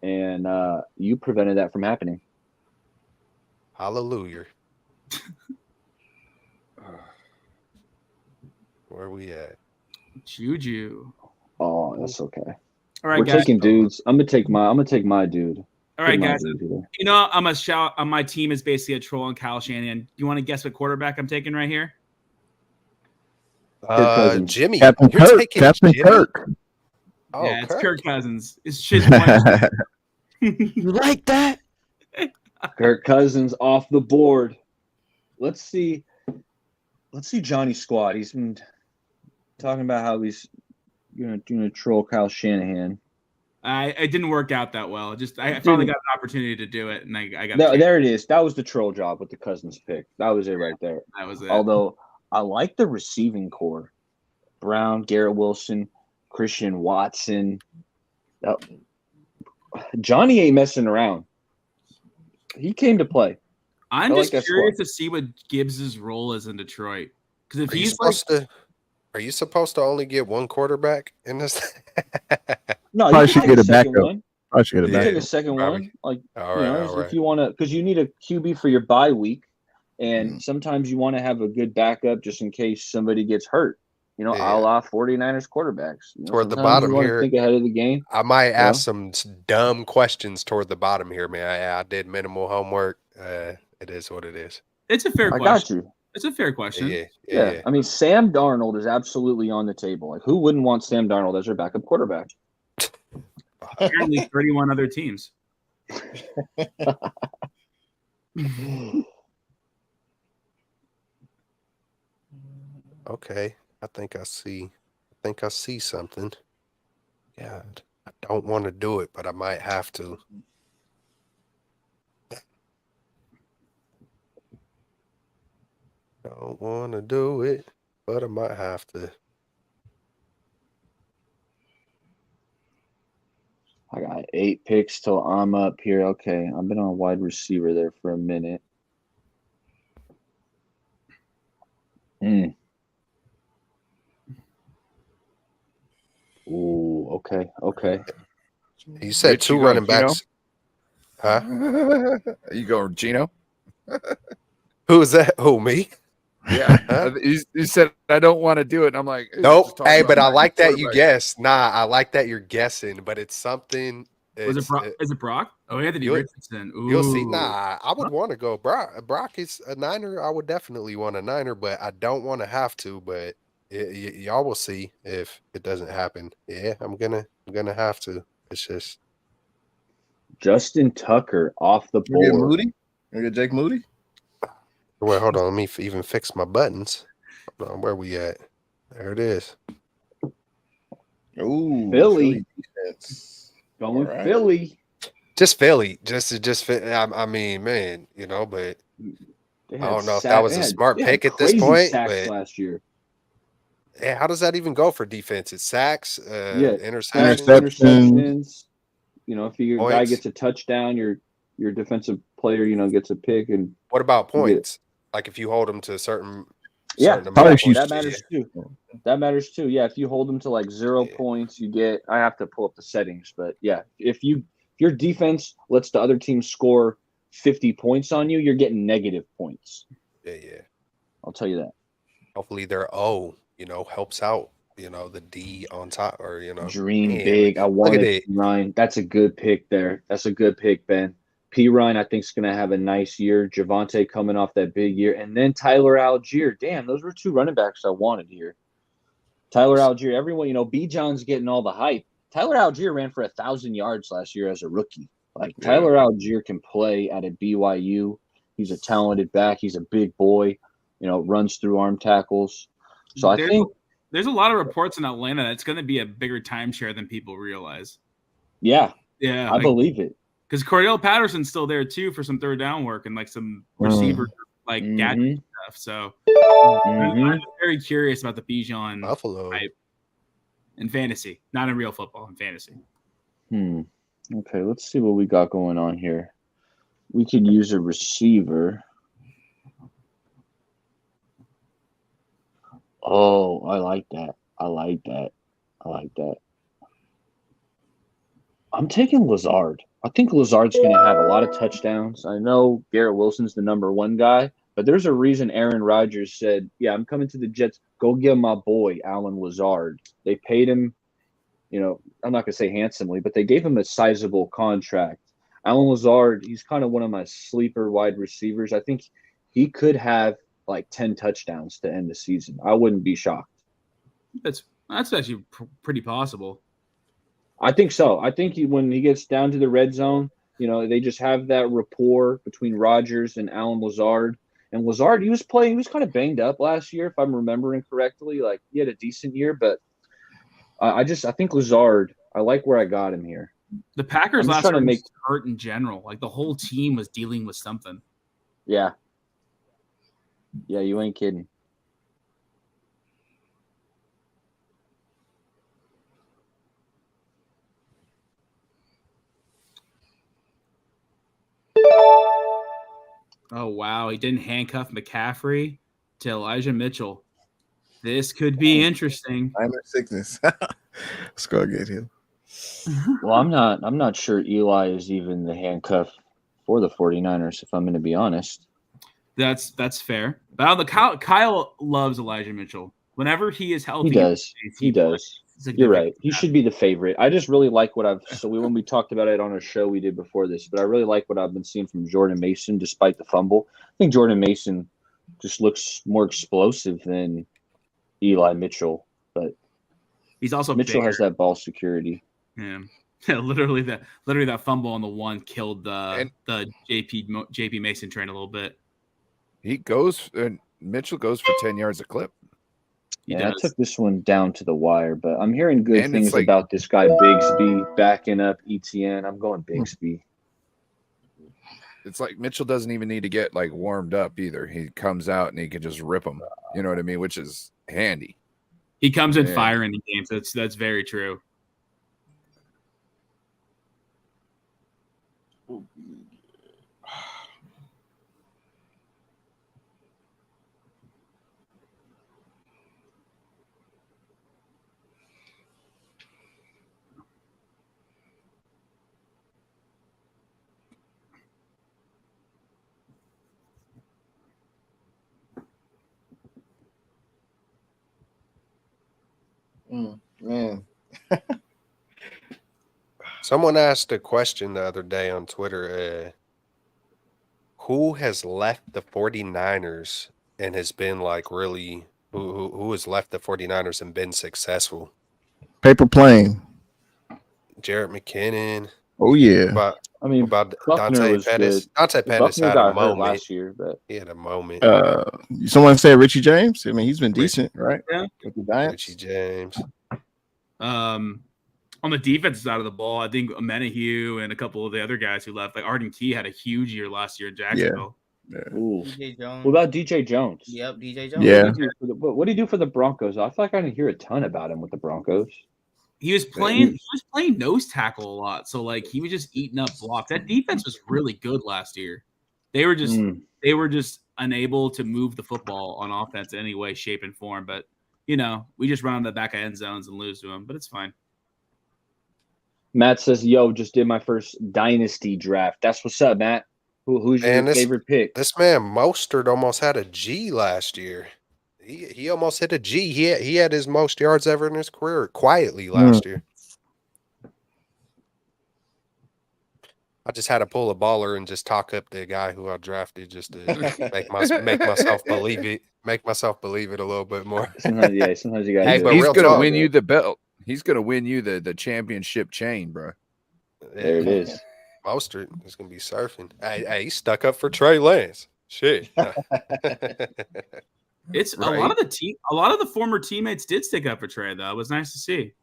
and you prevented that from happening. Hallelujah. Where are we at? Juju. Oh, that's okay. All right, we're guys. taking dudes. I'm gonna take my dude. All right, guys. I'm gonna shout on my team is basically a troll on Kyle Shanahan. You want to guess what quarterback I'm taking right here? Jimmy. Captain Kirk. Oh, yeah, it's Kirk Cousins. It's shit. You like that? Kirk Cousins off the board. Let's see Johnny's squad. He's been talking about how he's gonna troll Kyle Shanahan. It didn't work out that well. I finally got an opportunity to do it, and I got there. It is. That was the troll job with the Cousins pick. That was it right there. That was it. Although I like the receiving core: Brown, Garrett Wilson, Christian Watson. Johnny ain't messing around. He came to play. I'm just curious to see what Gibbs' role is in Detroit. Because if he's are you supposed to only get one quarterback in this? No, you should get a backup. I should get a backup. Take a second one, like all right. If you want to, because you need a QB for your bye week, and sometimes you want to have a good backup just in case somebody gets hurt. A la 49ers quarterbacks. Toward the bottom here, think ahead of the game. I might ask some dumb questions toward the bottom here, man. I did minimal homework. It is what it is. It's a fair question. I got you. It's a fair question. Yeah. I mean, Sam Darnold is absolutely on the table. Like, who wouldn't want Sam Darnold as their backup quarterback? Apparently 31 other teams. Okay. I think I see something. God, I don't want to do it, but I might have to. Don't want to do it, but I might have to. I got 8 picks till I'm up here. Okay, I've been on a wide receiver there for a minute. Ooh, okay. You said two running backs. Huh? You go, Gino? Who is that? Who, me? Yeah. Huh? You said I don't want to do it. And I'm like, nope. Hey, but I like that you guess. Nah, I like that you're guessing, but it's something. Was it Brock? Is it Brock? Oh, Anthony Richardson. Ooh. You'll see. Nah, I would want to go. Brock is a Niner. I would definitely want a Niner, but I don't want to have to. But y'all will see if it doesn't happen. Yeah, I'm gonna have to. It's just Justin Tucker off the board. Moody? You get Jake Moody? Well, hold on. Let me even fix my buttons. Hold on, where we at? There it is. Ooh, Philly defense. Going right. Philly. Just Philly. Just fit. I mean, man, you know, but I don't know if that was a smart pick at this point. But last year. Yeah, how does that even go for defense? It's sacks, interceptions. You know, if your guy gets a touchdown, your defensive player, you know, gets a pick. And what about points? Like if you hold them to a certain amount, that matters too. That matters too. Yeah, if you hold them to like 0 points, you get. I have to pull up the settings, but yeah, if your defense lets the other team score 50 points on you, you're getting negative points. Yeah. I'll tell you that. Hopefully their helps out, the D on top, or, dream big. I wanted P. Ryan. That's a good pick there. That's a good pick, Ben. P. Ryan, I think, is going to have a nice year. Javonte coming off that big year. And then Tyler Algier. Damn, those were 2 running backs I wanted here. Tyler Algier, everyone, B. John's getting all the hype. Tyler Algier ran for 1,000 yards last year as a rookie. Tyler Algier can play at a BYU. He's a talented back. He's a big boy, runs through arm tackles. So I think there's a lot of reports in Atlanta that's going to be a bigger timeshare than people realize. Yeah. I believe it. Because Cordell Patterson's still there too for some third down work and like some receiver gadget stuff. So I'm very curious about the Bijan Buffalo hype in fantasy, not in real football, in fantasy. Okay, let's see what we got going on here. We could use a receiver. Oh, I like that. I'm taking Lazard. I think Lazard's going to have a lot of touchdowns. I know Garrett Wilson's the number 1 guy, but there's a reason Aaron Rodgers said, yeah, I'm coming to the Jets. Go get my boy, Allen Lazard. They paid him, I'm not going to say handsomely, but they gave him a sizable contract. Allen Lazard, he's kind of one of my sleeper wide receivers. I think he could have like 10 touchdowns to end the season. I wouldn't be shocked. That's actually pretty possible. I think so. I think when he gets down to the red zone, they just have that rapport between Rodgers and Allen Lazard. And Lazard, he was kind of banged up last year, if I'm remembering correctly. Like he had a decent year, but I think Lazard, I like where I got him here. The Packers last year was hurt in general. Like the whole team was dealing with something. Yeah. Yeah, you ain't kidding. Oh, wow. He didn't handcuff McCaffrey to Elijah Mitchell. This could be interesting. I'm in sickness. Let's go get him. Well, I'm not sure Eli is even the handcuff for the 49ers, if I'm going to be honest. That's fair. But Kyle loves Elijah Mitchell. Whenever he is healthy, he does. You're right. He should be the favorite. I just really like what when we talked about it on a show we did before this, but I really like what I've been seeing from Jordan Mason despite the fumble. I think Jordan Mason just looks more explosive than Eli Mitchell, but he's also Mitchell bigger. Has that ball security. Yeah. literally that fumble on the one killed the JP Mason train a little bit. Mitchell goes for 10 yards a clip. I took this one down to the wire, but I'm hearing good things about this guy Bigsby backing up ETN. I'm going Bigsby. It's like Mitchell doesn't even need to get warmed up either. He comes out and he can just rip them. You know what I mean? Which is handy. He comes in firing the games. That's very true. Man. Someone asked a question the other day on Twitter. Who has left the 49ers and has been like really who has left the 49ers and been successful? Paper plane. Jared McKinnon. Oh yeah. But about Buckner Dante was Pettis. good. Dante Pettis Buckner had got a hurt moment last year, but he had a moment. Someone said Richie James. I mean, he's been decent, right? Yeah. With the Giants. Richie James. On the defensive side of the ball, I think Menahue and a couple of the other guys who left, like Arden Key, had a huge year last year in Jacksonville. Yeah. DJ Jones. What about DJ Jones? Yep, DJ Jones. Yeah. What did he do for the Broncos? I feel like I didn't hear a ton about him with the Broncos. He was playing nose tackle a lot, so like he was just eating up blocks. That defense was really good last year. They were just unable to move the football on offense in any way, shape, and form. But we just run on the back of end zones and lose to them. But it's fine. Matt says, "Yo, just did my first dynasty draft." That's what's up, Matt. Who's your favorite pick? This man Mostert almost had a G last year. He almost hit a G. He had his most yards ever in his career quietly last year. I just had to pull a baller and just talk up the guy who I drafted just to make myself believe it. Make myself believe it a little bit more. Sometimes you got. Hey, but he's real gonna talk, win you the belt. He's gonna win you the championship chain, bro. There it is. Mostert is gonna be surfing. Hey, he's stuck up for Trey Lance. Shit. It's right. A lot of the former teammates did stick up for Trey, though. It was nice to see.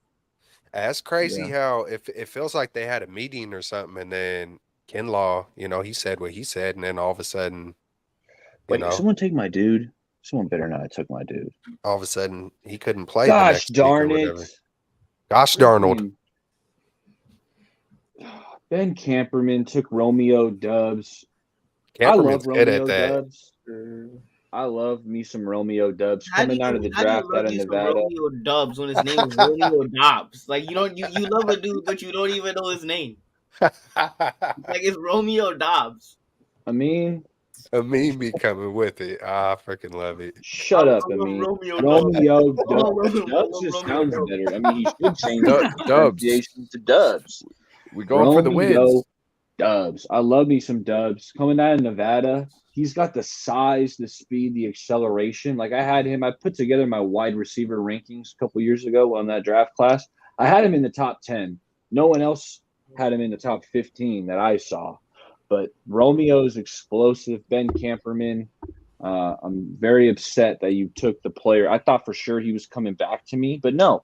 That's crazy how it feels like they had a meeting or something, and then Kinlaw, he said what he said, and then all of a sudden, someone take my dude. Someone better not have took my dude. All of a sudden, he couldn't play. Gosh darn it! Gosh darnold. Ben Camperman took Romeo Dubs. Camperman's good at that. Dubs. I love me some Romeo Dubs coming out of the draft out of Nevada. Romeo Dubs when his name is Romeo Dobbs. Like you love a dude, but you don't even know his name. Like it's Romeo Dobbs. I mean, be coming with it. I freaking love it. Shut up, Romeo Dubs. Dubs just sounds better. I mean, he should change Dubs to Dubs. We're going for the wins. Dubs. I love me some Dubs. Coming out of Nevada, he's got the size, the speed, the acceleration. Like I put together my wide receiver rankings a couple years ago on that draft class. I had him in the top 10. No one else had him in the top 15 that I saw. But Romeo's explosive. Ben Camperman. I'm very upset that you took the player. I thought for sure he was coming back to me, but no.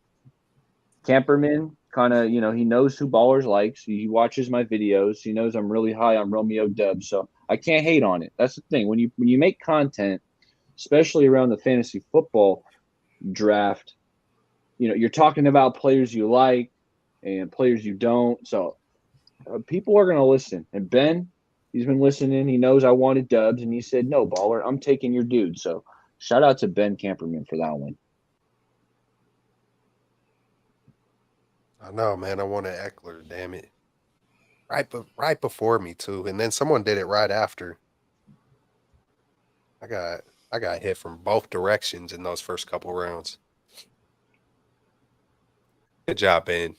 Camperman kind of, he knows who Ballers likes. He watches my videos. He knows I'm really high on Romeo Dubs, so I can't hate on it. That's the thing. When you make content, especially around the fantasy football draft, you're talking about players you like and players you don't. So people are going to listen. And Ben, he's been listening. He knows I wanted Dubs, and he said, "No, Baller, I'm taking your dude." So shout out to Ben Camperman for that one. I know, man. I wanted Eckler, damn it. Right before me too, and then someone did it right after. I got hit from both directions in those first couple rounds. Good job, Ben.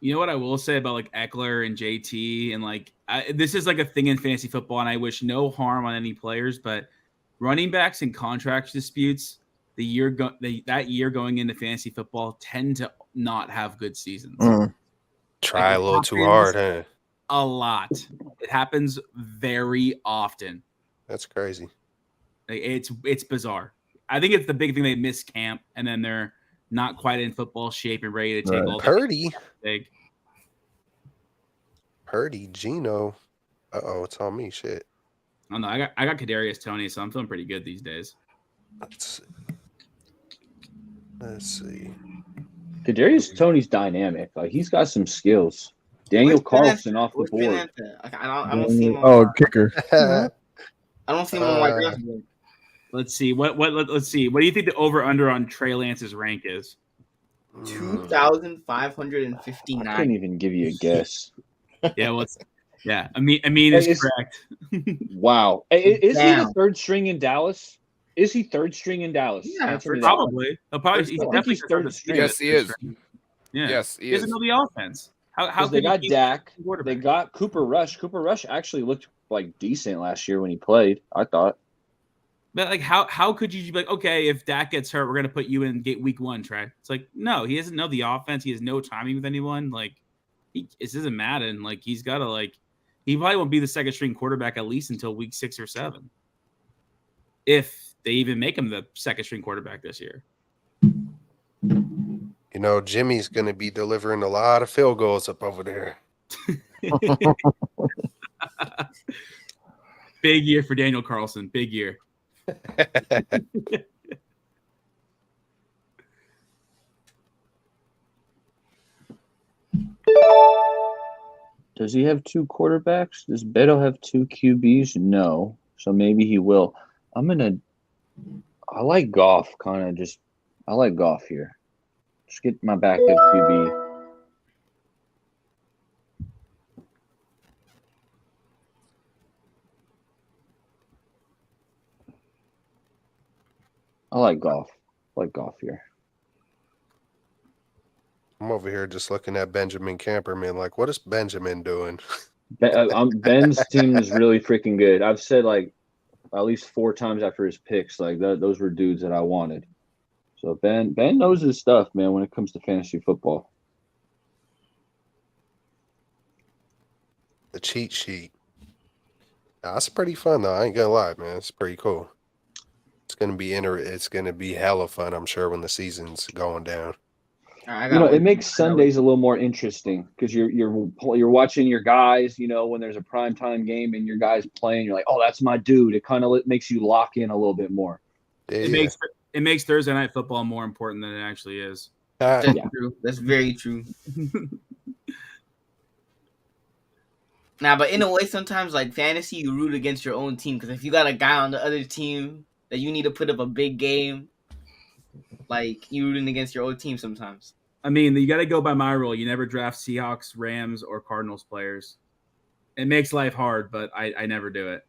You know what I will say about like Eckler and JT and this is like a thing in fantasy football, and I wish no harm on any players, but running backs and contract disputes that year going into fantasy football tend to not have good seasons. Try a little too hard, huh? A lot. It happens very often. That's crazy. It's bizarre. I think it's the big thing. They miss camp, and then they're not quite in football shape and ready to take all Purdy. Big. Purdy, Gino. It's on me. Shit. I don't know. I got Kadarius Toney, so I'm feeling pretty good these days. Let's see. Kadarius Toney's dynamic. Like he's got some skills. Daniel Carlson off the board. I don't see him. Kicker. I don't see him on my draft. Let's see. Let's see. What do you think the over/under on Trey Lance's rank is? 2,559. I couldn't even give you a guess. I mean, is correct. Wow. Is he the third string in Dallas? Is he third string in Dallas? Yeah, probably. He's definitely third string. Yes, he is. Yeah. Yes, he doesn't know the offense. How they got Dak? They got Cooper Rush. Cooper Rush actually looked like decent last year when he played, I thought. But like, how could you be like, okay, if Dak gets hurt, we're gonna put you in week 1, Trey? It's like, no, he doesn't know the offense. He has no timing with anyone. Like, it doesn't matter. And like, he's got to he probably won't be the second string quarterback at least until week 6 or 7, if they even make him the second string quarterback this year. You know, Jimmy's gonna be delivering a lot of field goals up over there. Big year for Daniel Carlson. Big year. Does he have 2 quarterbacks? Does Beto have 2 QBs? No. So maybe he will. I like Goff, I like Goff here. Just get my backup QB. I like Goff. Here. I'm over here just looking at Benjamin Camperman. Like, what is Benjamin doing? Ben's team is really freaking good. I've said like at least 4 times after his picks, like those were dudes that I wanted. So Ben knows his stuff, man, when it comes to fantasy football. The cheat sheet. That's pretty fun though. I ain't gonna lie, man. It's pretty cool. It's gonna be hella fun, I'm sure, when the season's going down. It makes Sundays a little more interesting because you're watching your guys. When there's a primetime game and your guys playing, you're like, oh, that's my dude. It kind of makes you lock in a little bit more. Yeah. It makes Thursday night football more important than it actually is. That's true. That's very true. But in a way, sometimes like fantasy, you root against your own team because if you got a guy on the other team that you need to put up a big game, like you rooting against your own team sometimes. I mean, you got to go by my rule. You never draft Seahawks, Rams, or Cardinals players. It makes life hard, but I never do it.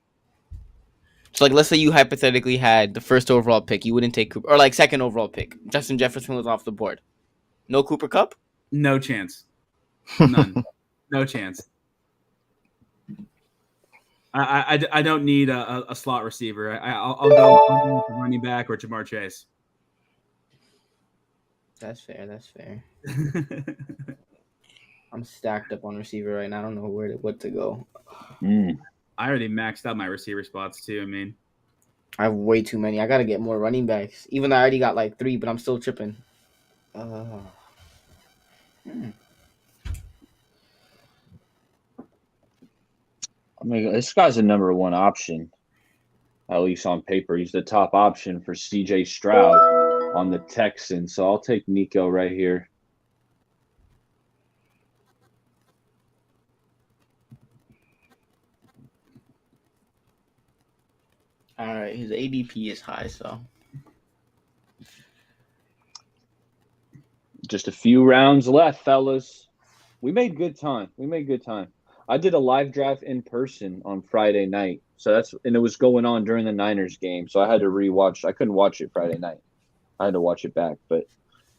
So, like, let's say you hypothetically had the first overall pick. You wouldn't take Cooper, or like second overall pick. Justin Jefferson was off the board. No Cooper Kupp? No chance. None. No chance. I don't need a slot receiver. I'll go running back or Jamar Chase. That's fair. I'm stacked up on receiver right now. I don't know what to go. I already maxed out my receiver spots too. I mean, I have way too many. I got to get more running backs. Even though I already got like 3, but I'm still tripping. This guy's a number 1 option, at least on paper. He's the top option for C.J. Stroud on the Texans. So I'll take Nico right here. All right, his ADP is high, so. Just a few rounds left, fellas. We made good time. I did a live draft in person on Friday night. And it was going on during the Niners game. So I had to rewatch. I couldn't watch it Friday night. I had to watch it back, but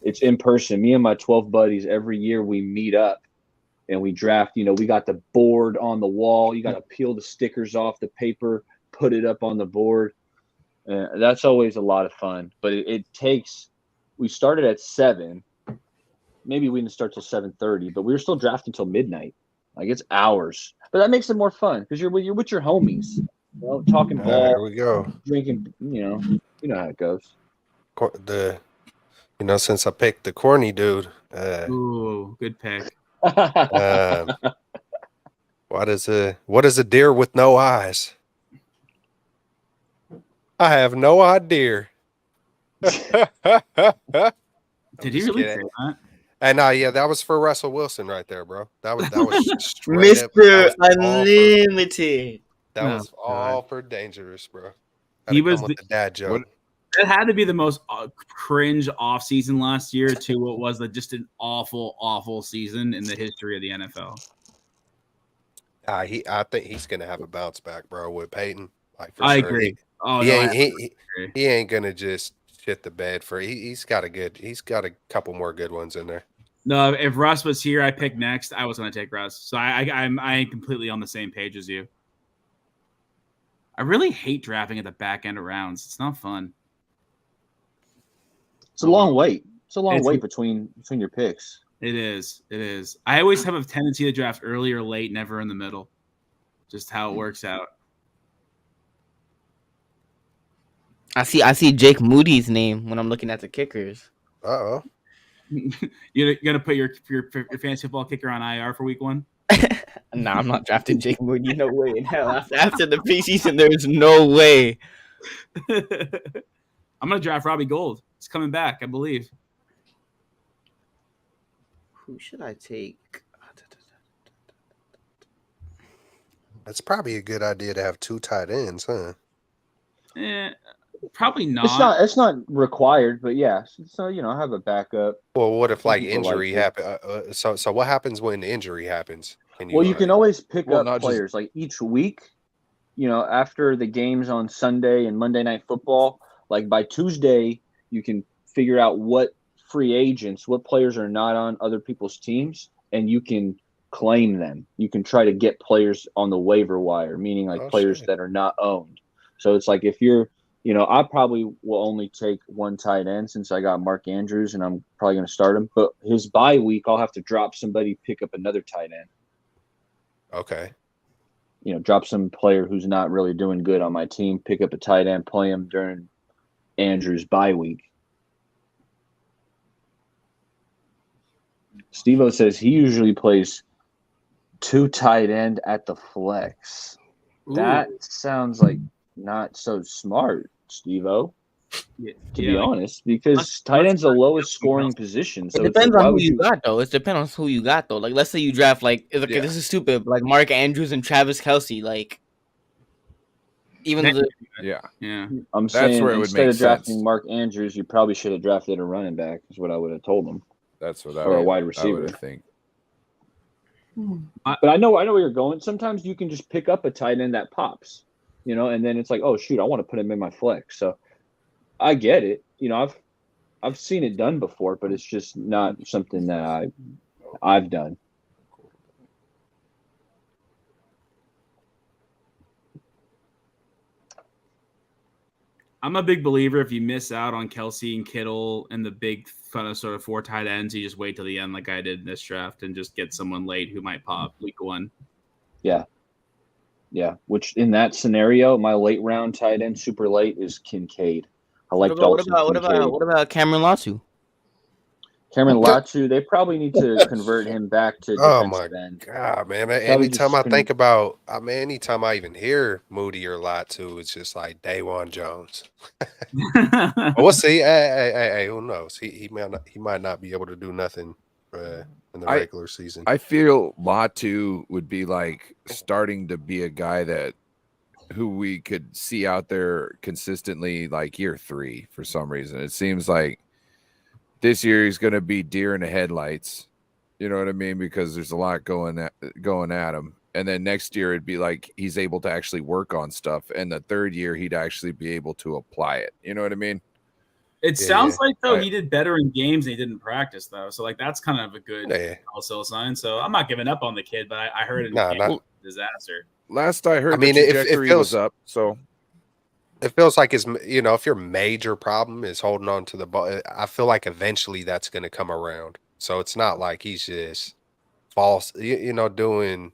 it's in person. Me and my 12 buddies, every year we meet up and we draft. We got the board on the wall. You got to peel the stickers off the paper, put it up on the board. That's always a lot of fun, but it takes, we started at 7. Maybe we didn't start till 7:30, but we were still drafting till midnight. Like it's hours, but that makes it more fun because you're with your homies, talking ball. There we go. Drinking, you know how it goes. Since I picked the corny dude. Ooh, good pick. What is a deer with no eyes? I have no idea. Did he really say that? And that was for Russell Wilson right there, bro. That was Mr. Unlimited. That was all for Dangerous, bro. He was the dad joke. That had to be the most cringe offseason last year to what was just an awful season in the history of the NFL. I think he's gonna have a bounce back, bro, with Peyton. Like I agree. Oh he no, ain't he ain't gonna just shit the bed for. He's got a couple more good ones in there. No, if Russ was here, I picked next. I was going to take Russ, so I'm completely on the same page as you. I really hate drafting at the back end of rounds. It's not fun. It's a long wait. It's a long wait between your picks. It is. It is. I always have a tendency to draft early or late, never in the middle. Just how it works out. I see Jake Moody's name when I'm looking at the kickers. Uh-oh. You're gonna put your fantasy football kicker on IR for week 1? Nah, I'm not drafting Jake Moody. No way in hell. After the preseason, there's no way. I'm gonna draft Robbie Gould. He's coming back, I believe. Who should I take? That's probably a good idea to have 2 tight ends, huh? Probably not. It's not required, but yeah. So have a backup. Well, what if injury happens? So what happens when injury happens? You can always pick up players like each week. After the games on Sunday and Monday Night Football, like by Tuesday, you can figure out what free agents, what players are not on other people's teams, and you can claim them. You can try to get players on the waiver wire, meaning players that are not owned. So it's like if you're I probably will only take 1 tight end since I got Mark Andrews and I'm probably going to start him. But his bye week, I'll have to drop somebody, pick up another tight end. Okay. Drop some player who's not really doing good on my team, pick up a tight end, play him during Andrews' bye week. Steve-O says he usually plays 2 tight end at the flex. Ooh. That sounds like not so smart, Steve-O. To be honest, because tight end's the lowest scoring position. So it depends on who you got, though. It depends on who you got, though. Like, let's say you draft this is stupid, like Mark Andrews and Travis Kelce. Like, I'm saying instead of drafting Mark Andrews, you probably should have drafted a running back. Is what I would have told them. That's what or a wide receiver. I think. But I know where you're going. Sometimes you can just pick up a tight end that pops, and then it's like, oh shoot, I want to put him in my flex. So I get it. I've seen it done before, but it's just not something that I've done. I'm a big believer if you miss out on Kelce and Kittle and the big sort of 4 tight ends, you just wait till the end like I did in this draft and just get someone late who might pop week 1. Yeah. Yeah. Which in that scenario, my late round tight end super late is Kincaid. I like Dalton. What about Cameron Latu? Cameron Latu, they probably need to convert him back to defensive end. God, man. Anytime anytime I even hear Moody or Latu, it's just like Dawan Jones. Well, we'll see. Hey, who knows? He might not be able to do nothing in the regular season. I feel Latu would be like starting to be a guy who we could see out there consistently like year 3 for some reason. It seems like this year he's going to be deer in the headlights. You know what I mean? Because there's a lot going at him. And then next year it'd be like he's able to actually work on stuff. And the third year he'd actually be able to apply it. You know what I mean? It sounds like, though, he did better in games and he didn't practice, though. So, like, that's kind of a good also sign. So, I'm not giving up on the kid, but I heard it disaster. Last I heard, the trajectory was up. So, it feels like if your major problem is holding on to the ball, I feel like eventually that's going to come around. So it's not like he's just false, doing,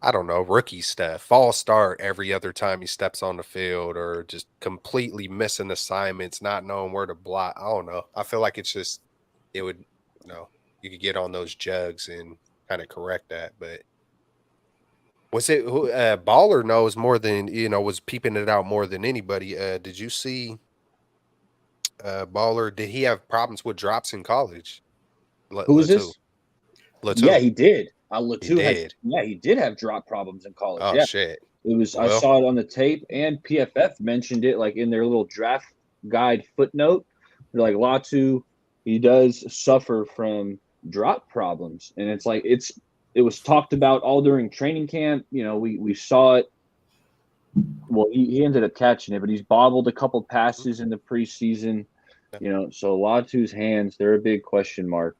I don't know, rookie stuff, false start every other time he steps on the field, or just completely missing assignments, not knowing where to block. I don't know. I feel like it's just, you could get on those jugs and kind of correct that, but. Was it Baller knows more than, was peeping it out more than anybody. Did you see Baller? Did he have problems with drops in college? Who is this? Latu. Yeah, he did. Latu did. He did have drop problems in college. Oh, yeah. shit. It was. I saw it on the tape, and PFF mentioned it like in their little draft guide footnote. They're like, Latu, he does suffer from drop problems. And it's like, it was talked about all during training camp. We saw it Well, he ended up catching it, but he's bobbled a couple passes in the preseason. So Latu's hands, they're a big question mark,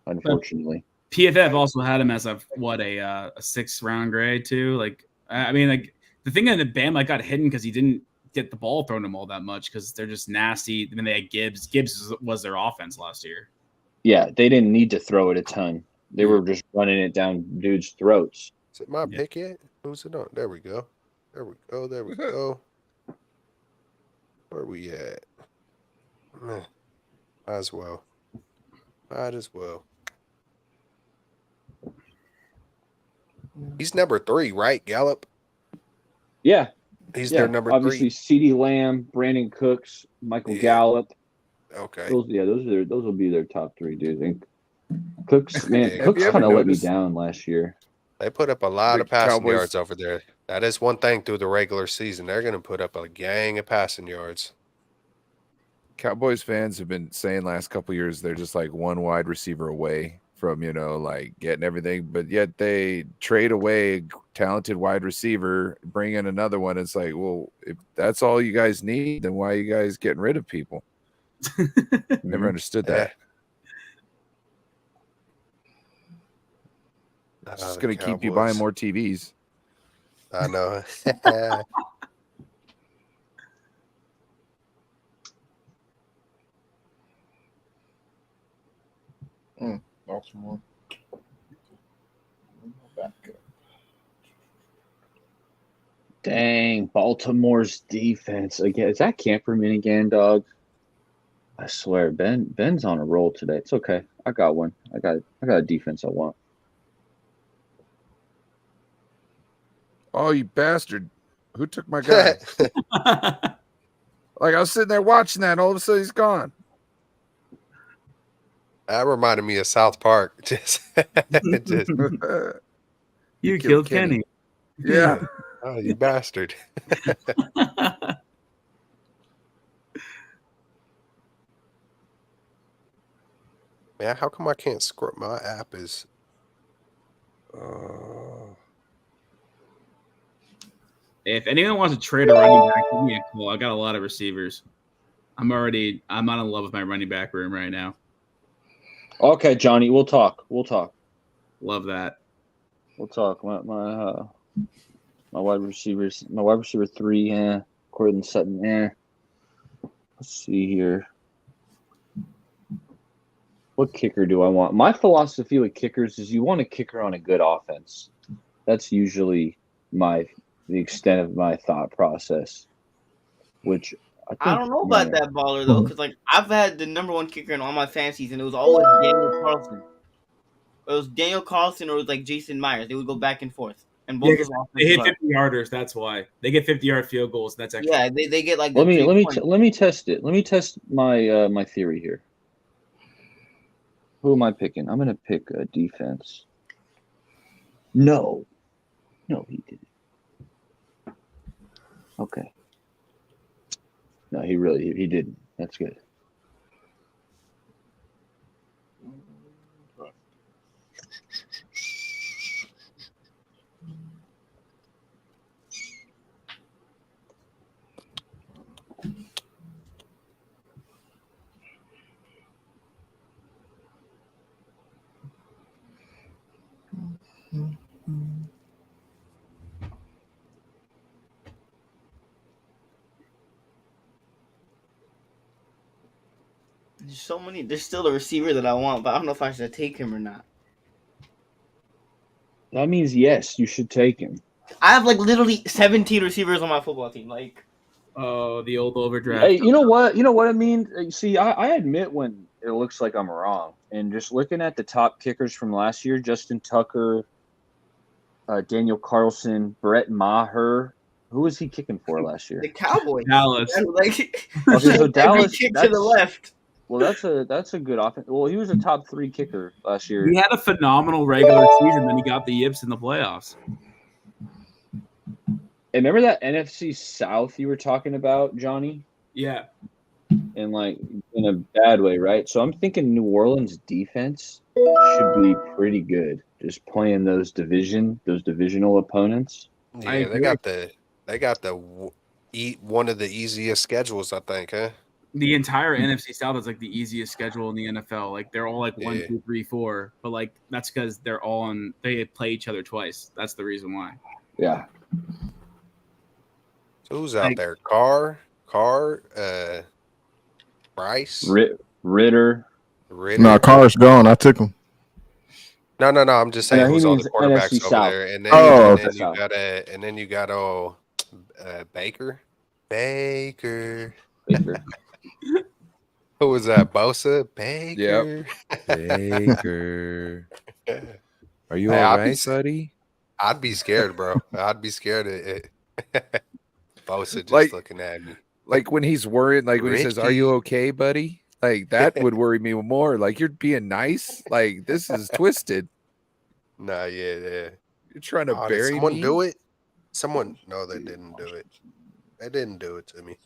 unfortunately. PFF also had him as a 6th round grade too. Like, I mean, like the thing in the Bama got hidden because he didn't get the ball thrown to him all that much because they're just nasty. I mean, they had Gibbs. Gibbs was their offense last year. Yeah, they didn't need to throw it a ton. They were just running it down dudes' throats. Is it my pick yet? Who's it on? There we go. There we go. Where we at? Might as well. He's number 3, right, Gallup? Yeah. He's their number 3. Obviously, CeeDee Lamb, Brandon Cooks, Michael Gallup. Okay. Those will be their top 3 dudes. And Cooks kind of let me down last year. They put up a lot of passing yards over there. That is one thing through the regular season. They're going to put up a gang of passing yards. Cowboys fans have been saying last couple of years they're just like one wide receiver away from, like getting everything, but yet they trade away a talented wide receiver, bring in another one. It's like, well, if that's all you guys need, then why are you guys getting rid of people? Never understood that. It's just going to keep you buying more TVs. I know. Baltimore. Dang, Baltimore's defense again. Is that Camperman again, dog? I swear, Ben's on a roll today. It's okay. I got one. I got a defense I want. Oh, you bastard! Who took my guy? Like I was sitting there watching that, and all of a sudden he's gone. That reminded me of South Park. Just you killed Kenny. Yeah. Oh, you bastard. Man, how come I can't scroll? My app is. If anyone wants to trade a running back, give me a call. I got a lot of receivers. I'm not in love with my running back room right now. Okay, Johnny, we'll talk. Love that. We'll talk. My wide receivers. My wide receiver 3. Cortland Sutton. Let's see here. What kicker do I want? My philosophy with kickers is you want a kicker on a good offense. That's usually the extent of my thought process. Which I don't know about that baller though, because like I've had the number 1 kicker in all my fantasies, and it was always Daniel Carlson. It was Daniel Carlson or it was like Jason Myers. They would go back and forth. And both they hit 50-yarders. That's why they get 50-yard field goals. That's actually they get like. Let me test it. Let me test my my theory here. Who am I picking? I'm going to pick a defense. No, he didn't. Okay. No, he didn't. That's good. There's so many. There's still a receiver that I want, but I don't know if I should take him or not. That means yes, you should take him. I have like literally 17 receivers on my football team. Like, oh, the old overdraft. Hey, you know what I mean? See, I admit when it looks like I'm wrong, and just looking at the top kickers from last year: Justin Tucker, Daniel Carlson, Brett Maher. Who was he kicking for last year? The Cowboys. Dallas. Like, okay, so Dallas kick to the left. Well, that's a good offense. Well, he was a top 3 kicker last year. He had a phenomenal regular season, then he got the yips in the playoffs. And remember that NFC South you were talking about, Johnny? Yeah. And like in a bad way, right? So I'm thinking New Orleans defense should be pretty good. Just playing those divisional opponents. Yeah, they got the They got one of the easiest schedules, I think, huh? The entire NFC South is like the easiest schedule in the NFL. Like they're all like 1, 2, 3, 4, but like that's because they're all on. They play each other twice. That's the reason why. Yeah. So who's out there? Carr, Bryce, Ritter. No, Carr's gone. I took him. No. I'm just saying who's all the quarterbacks NFC over South. there, and then you got Baker. Who was that? Bosa? Baker. Yep. Baker. Are you all right, buddy? I'd be scared, bro. I'd be scared of it. Bosa just looking at me. Like when he's worried, like when he says, "Are you okay, buddy?" Like that would worry me more. Like you're being nice. Like this is twisted. Nah, yeah. You're trying to bury me. Someone do it? No, they didn't do it. They didn't do it to me.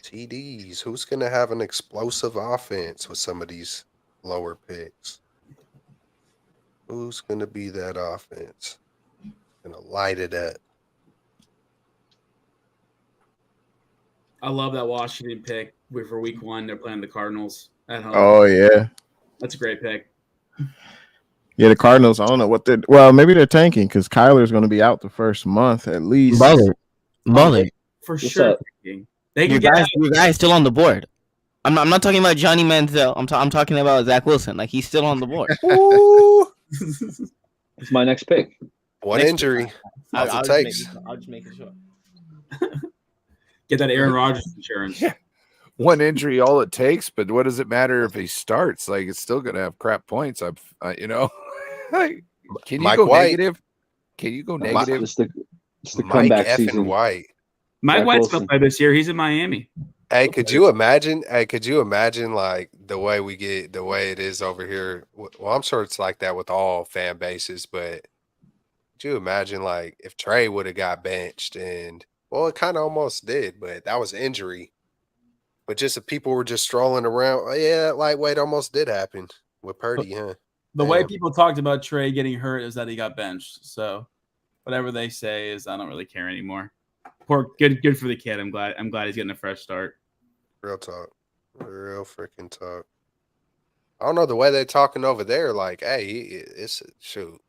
TDs. Who's going to have an explosive offense with some of these lower picks? Who's going to be that offense? Going to light it up. I love that Washington pick for week 1. They're playing the Cardinals at home. Oh, yeah. That's a great pick. Yeah, the Cardinals, I don't know what maybe they're tanking because Kyler's going to be out the first month at least. Baller. For sure. They can your guy's still on the board. I'm not talking about Johnny Manziel. I'm talking about Zach Wilson. Like he's still on the board. It's my next pick. One injury. I'll just make it short. Get that Aaron Rodgers insurance. Yeah. One injury, all it takes. But what does it matter if he starts? Like it's still gonna have crap points. Like, can you go negative? Can you go negative? It's the comeback season. White. Mike White's gonna play this year. He's in Miami. Hey, could you imagine like the way it is over here? Well, I'm sure it's like that with all fan bases, but could you imagine like if Trey would have got benched and it kind of almost did, but that was injury. But just if people were just strolling around, lightweight almost did happen with Purdy, huh? The way people talked about Trey getting hurt is that he got benched. So whatever they say is I don't really care anymore. Good for the kid. I'm glad he's getting a fresh start. Real talk. Real freaking talk. I don't know the way they're talking over there. Like, hey, it's shoot.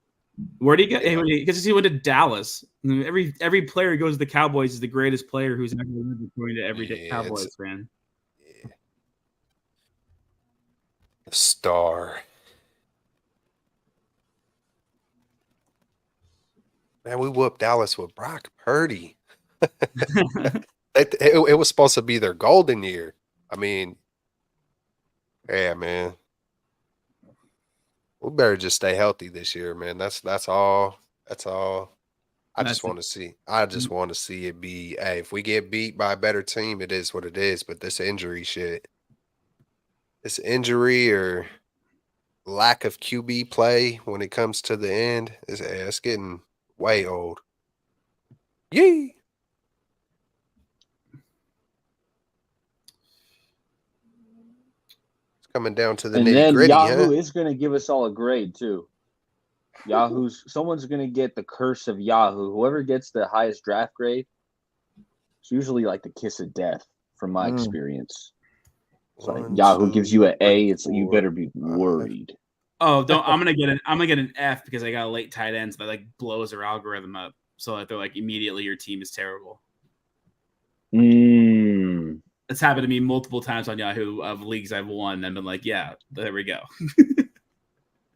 Where'd he go? Because he went to Dallas. Every player who goes to the Cowboys is the greatest player who's ever lived, according to every Cowboys fan. Yeah. The star. Man, we whooped Dallas with Brock Purdy. It was supposed to be their golden year. I mean, yeah, man. We better just stay healthy this year, man. That's all. I just want to see it be. Hey, if we get beat by a better team, it is what it is. But this injury or lack of QB play when it comes to the end, it's getting way old. Yee. Coming down to the nitty-gritty. Yahoo is going to give us all a grade too. Someone's going to get the curse of Yahoo. Whoever gets the highest draft grade, it's usually like the kiss of death from my experience. It's like Yahoo gives you an A. It's you better be worried. Oh, I'm gonna get an F because I got a late tight end that like blows their algorithm up. So like they're like immediately your team is terrible. It's happened to me multiple times on Yahoo of leagues I've won and been like, yeah, there we go.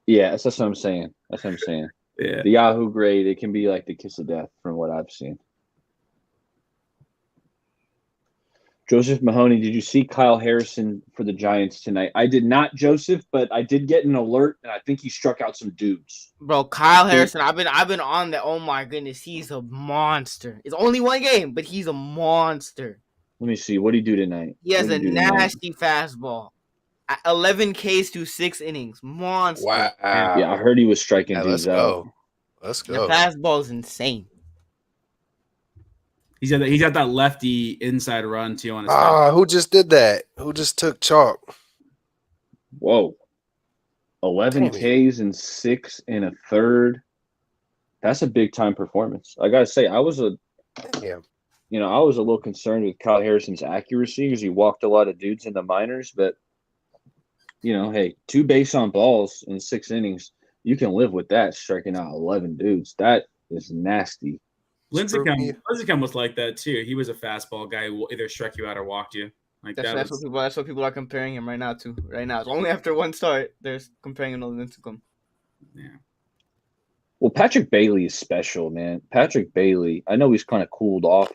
Yeah, that's what I'm saying. Yeah. The Yahoo grade, it can be like the kiss of death from what I've seen. Joseph Mahoney, did you see Kyle Harrison for the Giants tonight? I did not, Joseph, but I did get an alert, and I think he struck out some dudes. Bro, Kyle Harrison, I've been on that. Oh my goodness, he's a monster. It's only one game, but he's a monster. Let me see. What did he do tonight? He has a nasty fastball. 11 Ks to 6 innings. Monster. Wow. Yeah, I heard he was striking dudes out. Let's go. The fastball is insane. He's got that lefty inside run too on his who just did that? Who just took chalk? Whoa. 11 Ks and 6 1/3. that's a big time performance. I gotta say, I was a little concerned with Kyle Harrison's accuracy because he walked a lot of dudes in the minors, but hey, 2 base on balls in 6 innings, you can live with that, striking out 11 dudes. That is nasty. Lincecum was like that too. He was a fastball guy who either struck you out or walked you. Like that's what people are comparing him right now to. Right now, it's only after one start they're comparing him to Lincecum. Yeah. Well, Patrick Bailey is special, man. Patrick Bailey, I know he's kind of cooled off,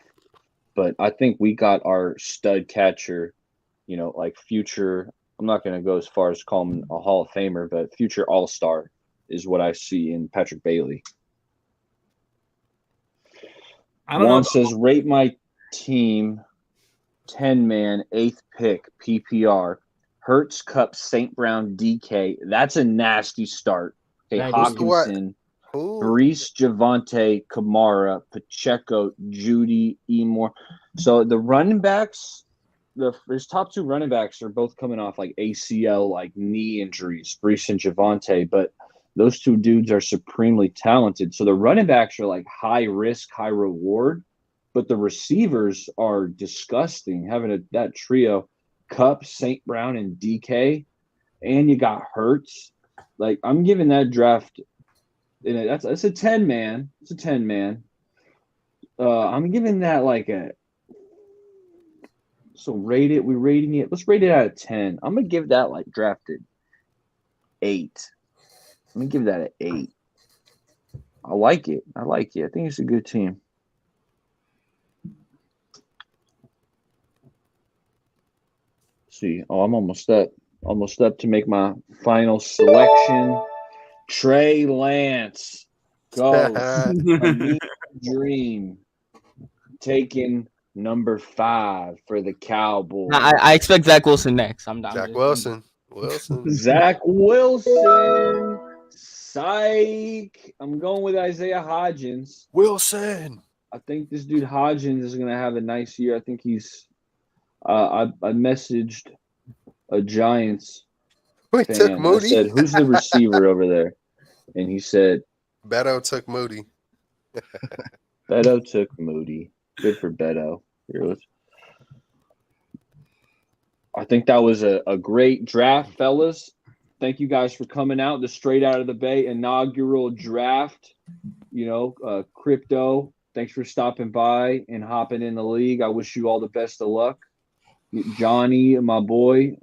but I think we got our stud catcher, like future. I'm not going to go as far as call him a Hall of Famer, but future All-Star is what I see in Patrick Bailey. Juan says, rate my team 10-man, 8th pick, PPR. Hertz, Cup, St. Brown, DK. That's a nasty start. Okay, Hawkinson, Brees, Javante, Kamara, Pacheco, Judy, Emore. So the running backs, his top 2 running backs are both coming off like ACL, like knee injuries, Brees and Javante, but those 2 dudes are supremely talented. So the running backs are like high risk, high reward, but the receivers are disgusting. Having that trio, Cup, St. Brown, and DK, and you got Hertz. Like, I'm giving that draft, that's a 10-man. It's a 10-man. I'm giving that like we're rating it. Let's rate it out of 10. I'm gonna give that like drafted 8. I'm gonna give that an 8. I like it. I think it's a good team. Let's see. Oh, I'm almost up to make my final selection. Trey Lance goes dream, taking number 5 for the Cowboys. I expect Zach Wilson next. I'm down. Zach Wilson. Zach Wilson. Psych. I'm going with Isaiah Hodgins. Wilson. I think this dude Hodgins is going to have a nice year. I think he's I messaged a Giants fan. Took Moody. I said, who's the receiver over there? And he said, Beto took Moody. Beto took Moody. Good for Beto. I think that was a great draft, fellas. Thank you guys for coming out. The Straight Out of the Bay inaugural draft. Crypto, thanks for stopping by and hopping in the league. I wish you all the best of luck. Johnny, my boy,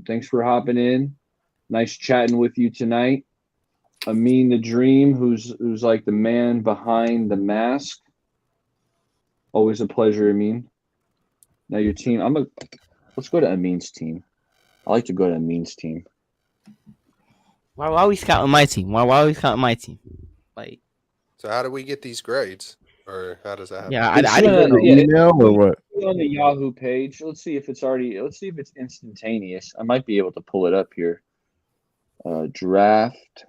thanks for hopping in. Nice chatting with you tonight. Amin the Dream, who's like the man behind the mask. Always a pleasure, Amin. Now your team. Let's go to Amin's team. I like to go to Amin's team. Why are we scouting my team? Why are we scouting my team? Like, so how do we get these grades, or how does that happen? Yeah, I didn't get an email or what? On the Yahoo page. Let's see if it's instantaneous. I might be able to pull it up here. Draft.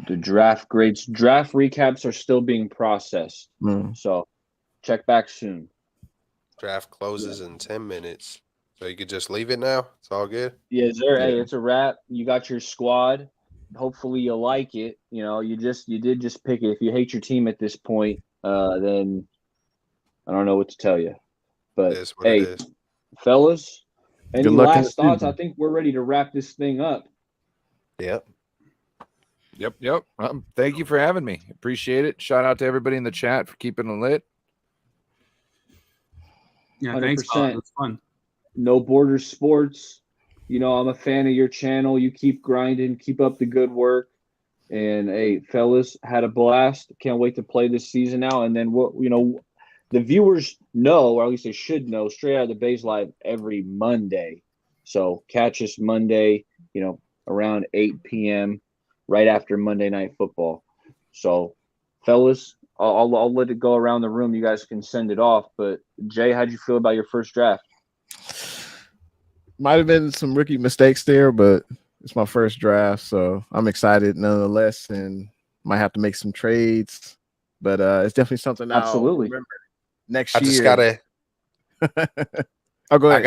The draft grades. Draft recaps are still being processed. So check back soon. Draft closes in 10 minutes. So you could just leave it now? It's all good? Yeah, Hey, it's a wrap. You got your squad. Hopefully you like it. You did just pick it. If you hate your team at this point, then I don't know what to tell you. But hey, fellas, any last thoughts? I think we're ready to wrap this thing up. Yep. Thank you for having me. Appreciate it. Shout out to everybody in the chat for keeping it lit. Yeah, 100%. Thanks. It was fun. No Border Sports. I'm a fan of your channel. You keep grinding. Keep up the good work. And hey, fellas, had a blast. Can't wait to play this season now. And then the viewers know, or at least they should know, Straight Out of the Bay's live every Monday. So catch us Monday, around 8 p.m. right after Monday Night Football. So, fellas, I'll let it go around the room. You guys can send it off. But Jay, how'd you feel about your first draft? Might have been some rookie mistakes there, but it's my first draft, so I'm excited nonetheless, and might have to make some trades. But it's definitely something I'll remember next year. I Oh, go ahead.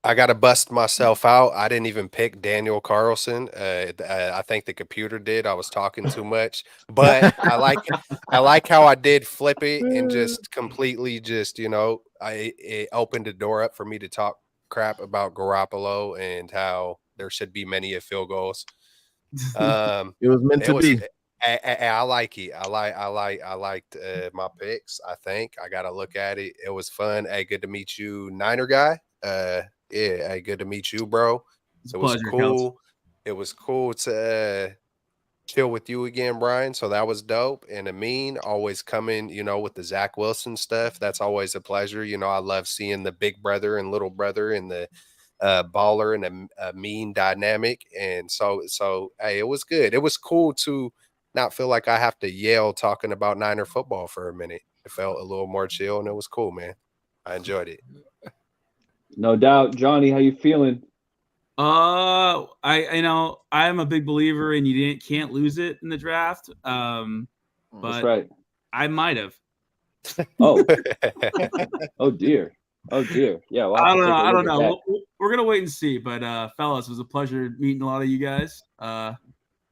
I gotta bust myself out. I didn't even pick Daniel Carlson. I think the computer did. I was talking too much, but I like how I did flip it and just completely it opened the door up for me to talk crap about Garoppolo and how there should be many field goals. It was meant to be. I like it. I liked my picks. I think I got to look at it. It was fun. Hey, good to meet you, Niner guy. Yeah. Hey, good to meet you, bro. So it was cool. It was cool to chill with you again, Brian. So that was dope. And Amin always coming, with the Zach Wilson stuff. That's always a pleasure. I love seeing the big brother and little brother and the baller and a mean dynamic. And so hey, it was good. It was cool to not feel like I have to yell talking about Niner football for a minute. It felt a little more chill, and it was cool, man. I enjoyed it. No doubt. Johnny, how you feeling? I'm a big believer in you can't lose it in the draft. But that's right. I might have. Oh. Oh dear. Yeah. We'll I don't know. We're gonna wait and see. But fellas, it was a pleasure meeting a lot of you guys.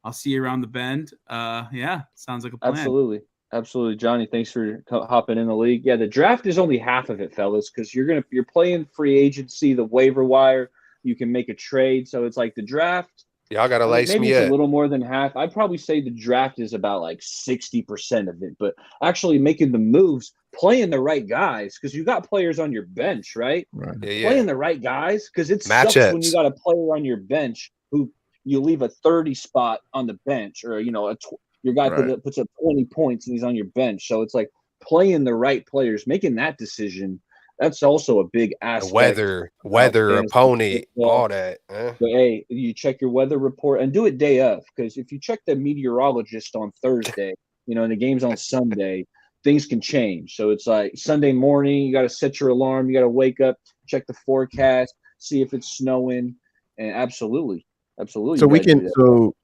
I'll see you around the bend. Yeah, sounds like a plan. Absolutely, Johnny. Thanks for hopping in the league. Yeah, the draft is only half of it, fellas, because you're playing free agency, the waiver wire. You can make a trade, so it's like the draft. Y'all gotta lace me up. Maybe it's a little more than half. I'd probably say the draft is about like 60% of it, but actually making the moves, playing the right guys, because you got players on your bench, right? Right. Yeah. Playing the right guys, because it sucks when you got a player on your bench who you leave a 30 spot on the bench, or your guy puts up 20 points and he's on your bench. So it's like playing the right players, making that decision. That's also a big aspect. The weather, opponent, all that. But hey, you check your weather report and do it day of, because if you check the meteorologist on Thursday, and the game's on Sunday, things can change. So it's like Sunday morning, you got to set your alarm, you got to wake up, check the forecast, see if it's snowing, and absolutely. So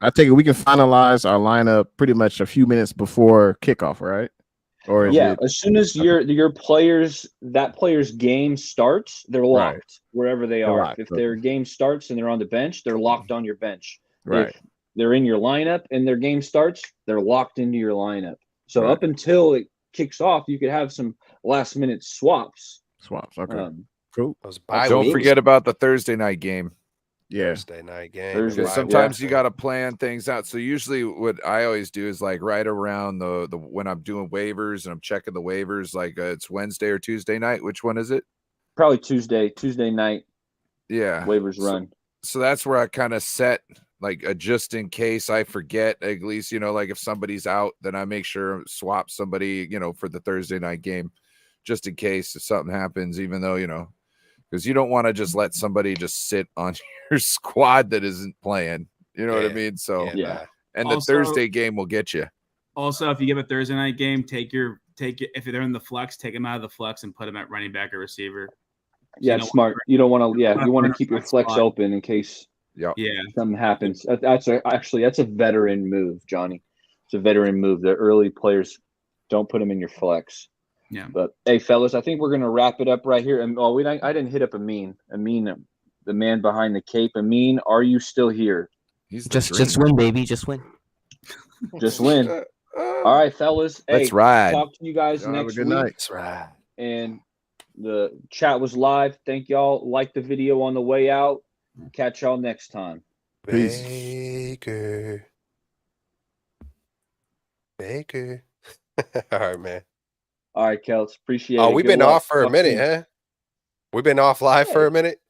I take it we can finalize our lineup pretty much a few minutes before kickoff, right? Or as soon as your player's game starts, they're locked wherever they are. If their game starts and they're on the bench, they're locked on your bench. Right. If they're in your lineup and their game starts, they're locked into your lineup. So up until it kicks off, you could have some last minute swaps. Okay. Cool. Don't forget about the Thursday night game. Yeah. Thursday night game. Sometimes you got to plan things out. So usually what I always do is like right around the when I'm doing waivers and I'm checking the waivers, like it's Wednesday or Tuesday night. Which one is it? Probably Tuesday night. Yeah. Waivers run. So that's where I kind of set like a just in case I forget, at least, like if somebody's out, then I make sure swap somebody, for the Thursday night game, just in case if something happens, even though, because you don't want to just let somebody just sit on your squad that isn't playing. You know what I mean? So and the Thursday game will get you. Also, if you give a Thursday night game, take it if they're in the flex, take them out of the flex and put them at running back or receiver. Yeah, smart. You don't want to. Yeah, you want to keep your flex open in case. Something happens. That's a veteran move, Johnny. It's a veteran move. The early players don't put them in your flex. Yeah. But hey, fellas, I think we're gonna wrap it up right here. And I didn't hit up Amin, the man behind the cape. Amin, are you still here? He's just win, baby. Just win. Just win. All right, fellas. Let's ride. Talk to you guys next week. Night. Let's ride. And the chat was live. Thank y'all. Like the video on the way out. Catch y'all next time. Peace. Baker. All right, man. All right, Kelts. Appreciate it. Oh, we've been off for a minute, huh? We've been off live for a minute.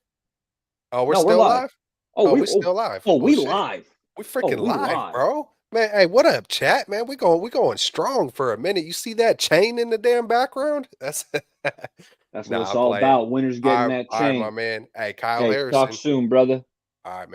Oh, we're still live? Oh, we're still live. Oh, we live. We freaking live, bro. Man, hey, what up, chat? Man, we going strong for a minute. You see that chain in the damn background? That's what it's all about. Winners getting that chain. All right, my man. Hey, Kyle Harrison. Talk soon, brother. All right, man.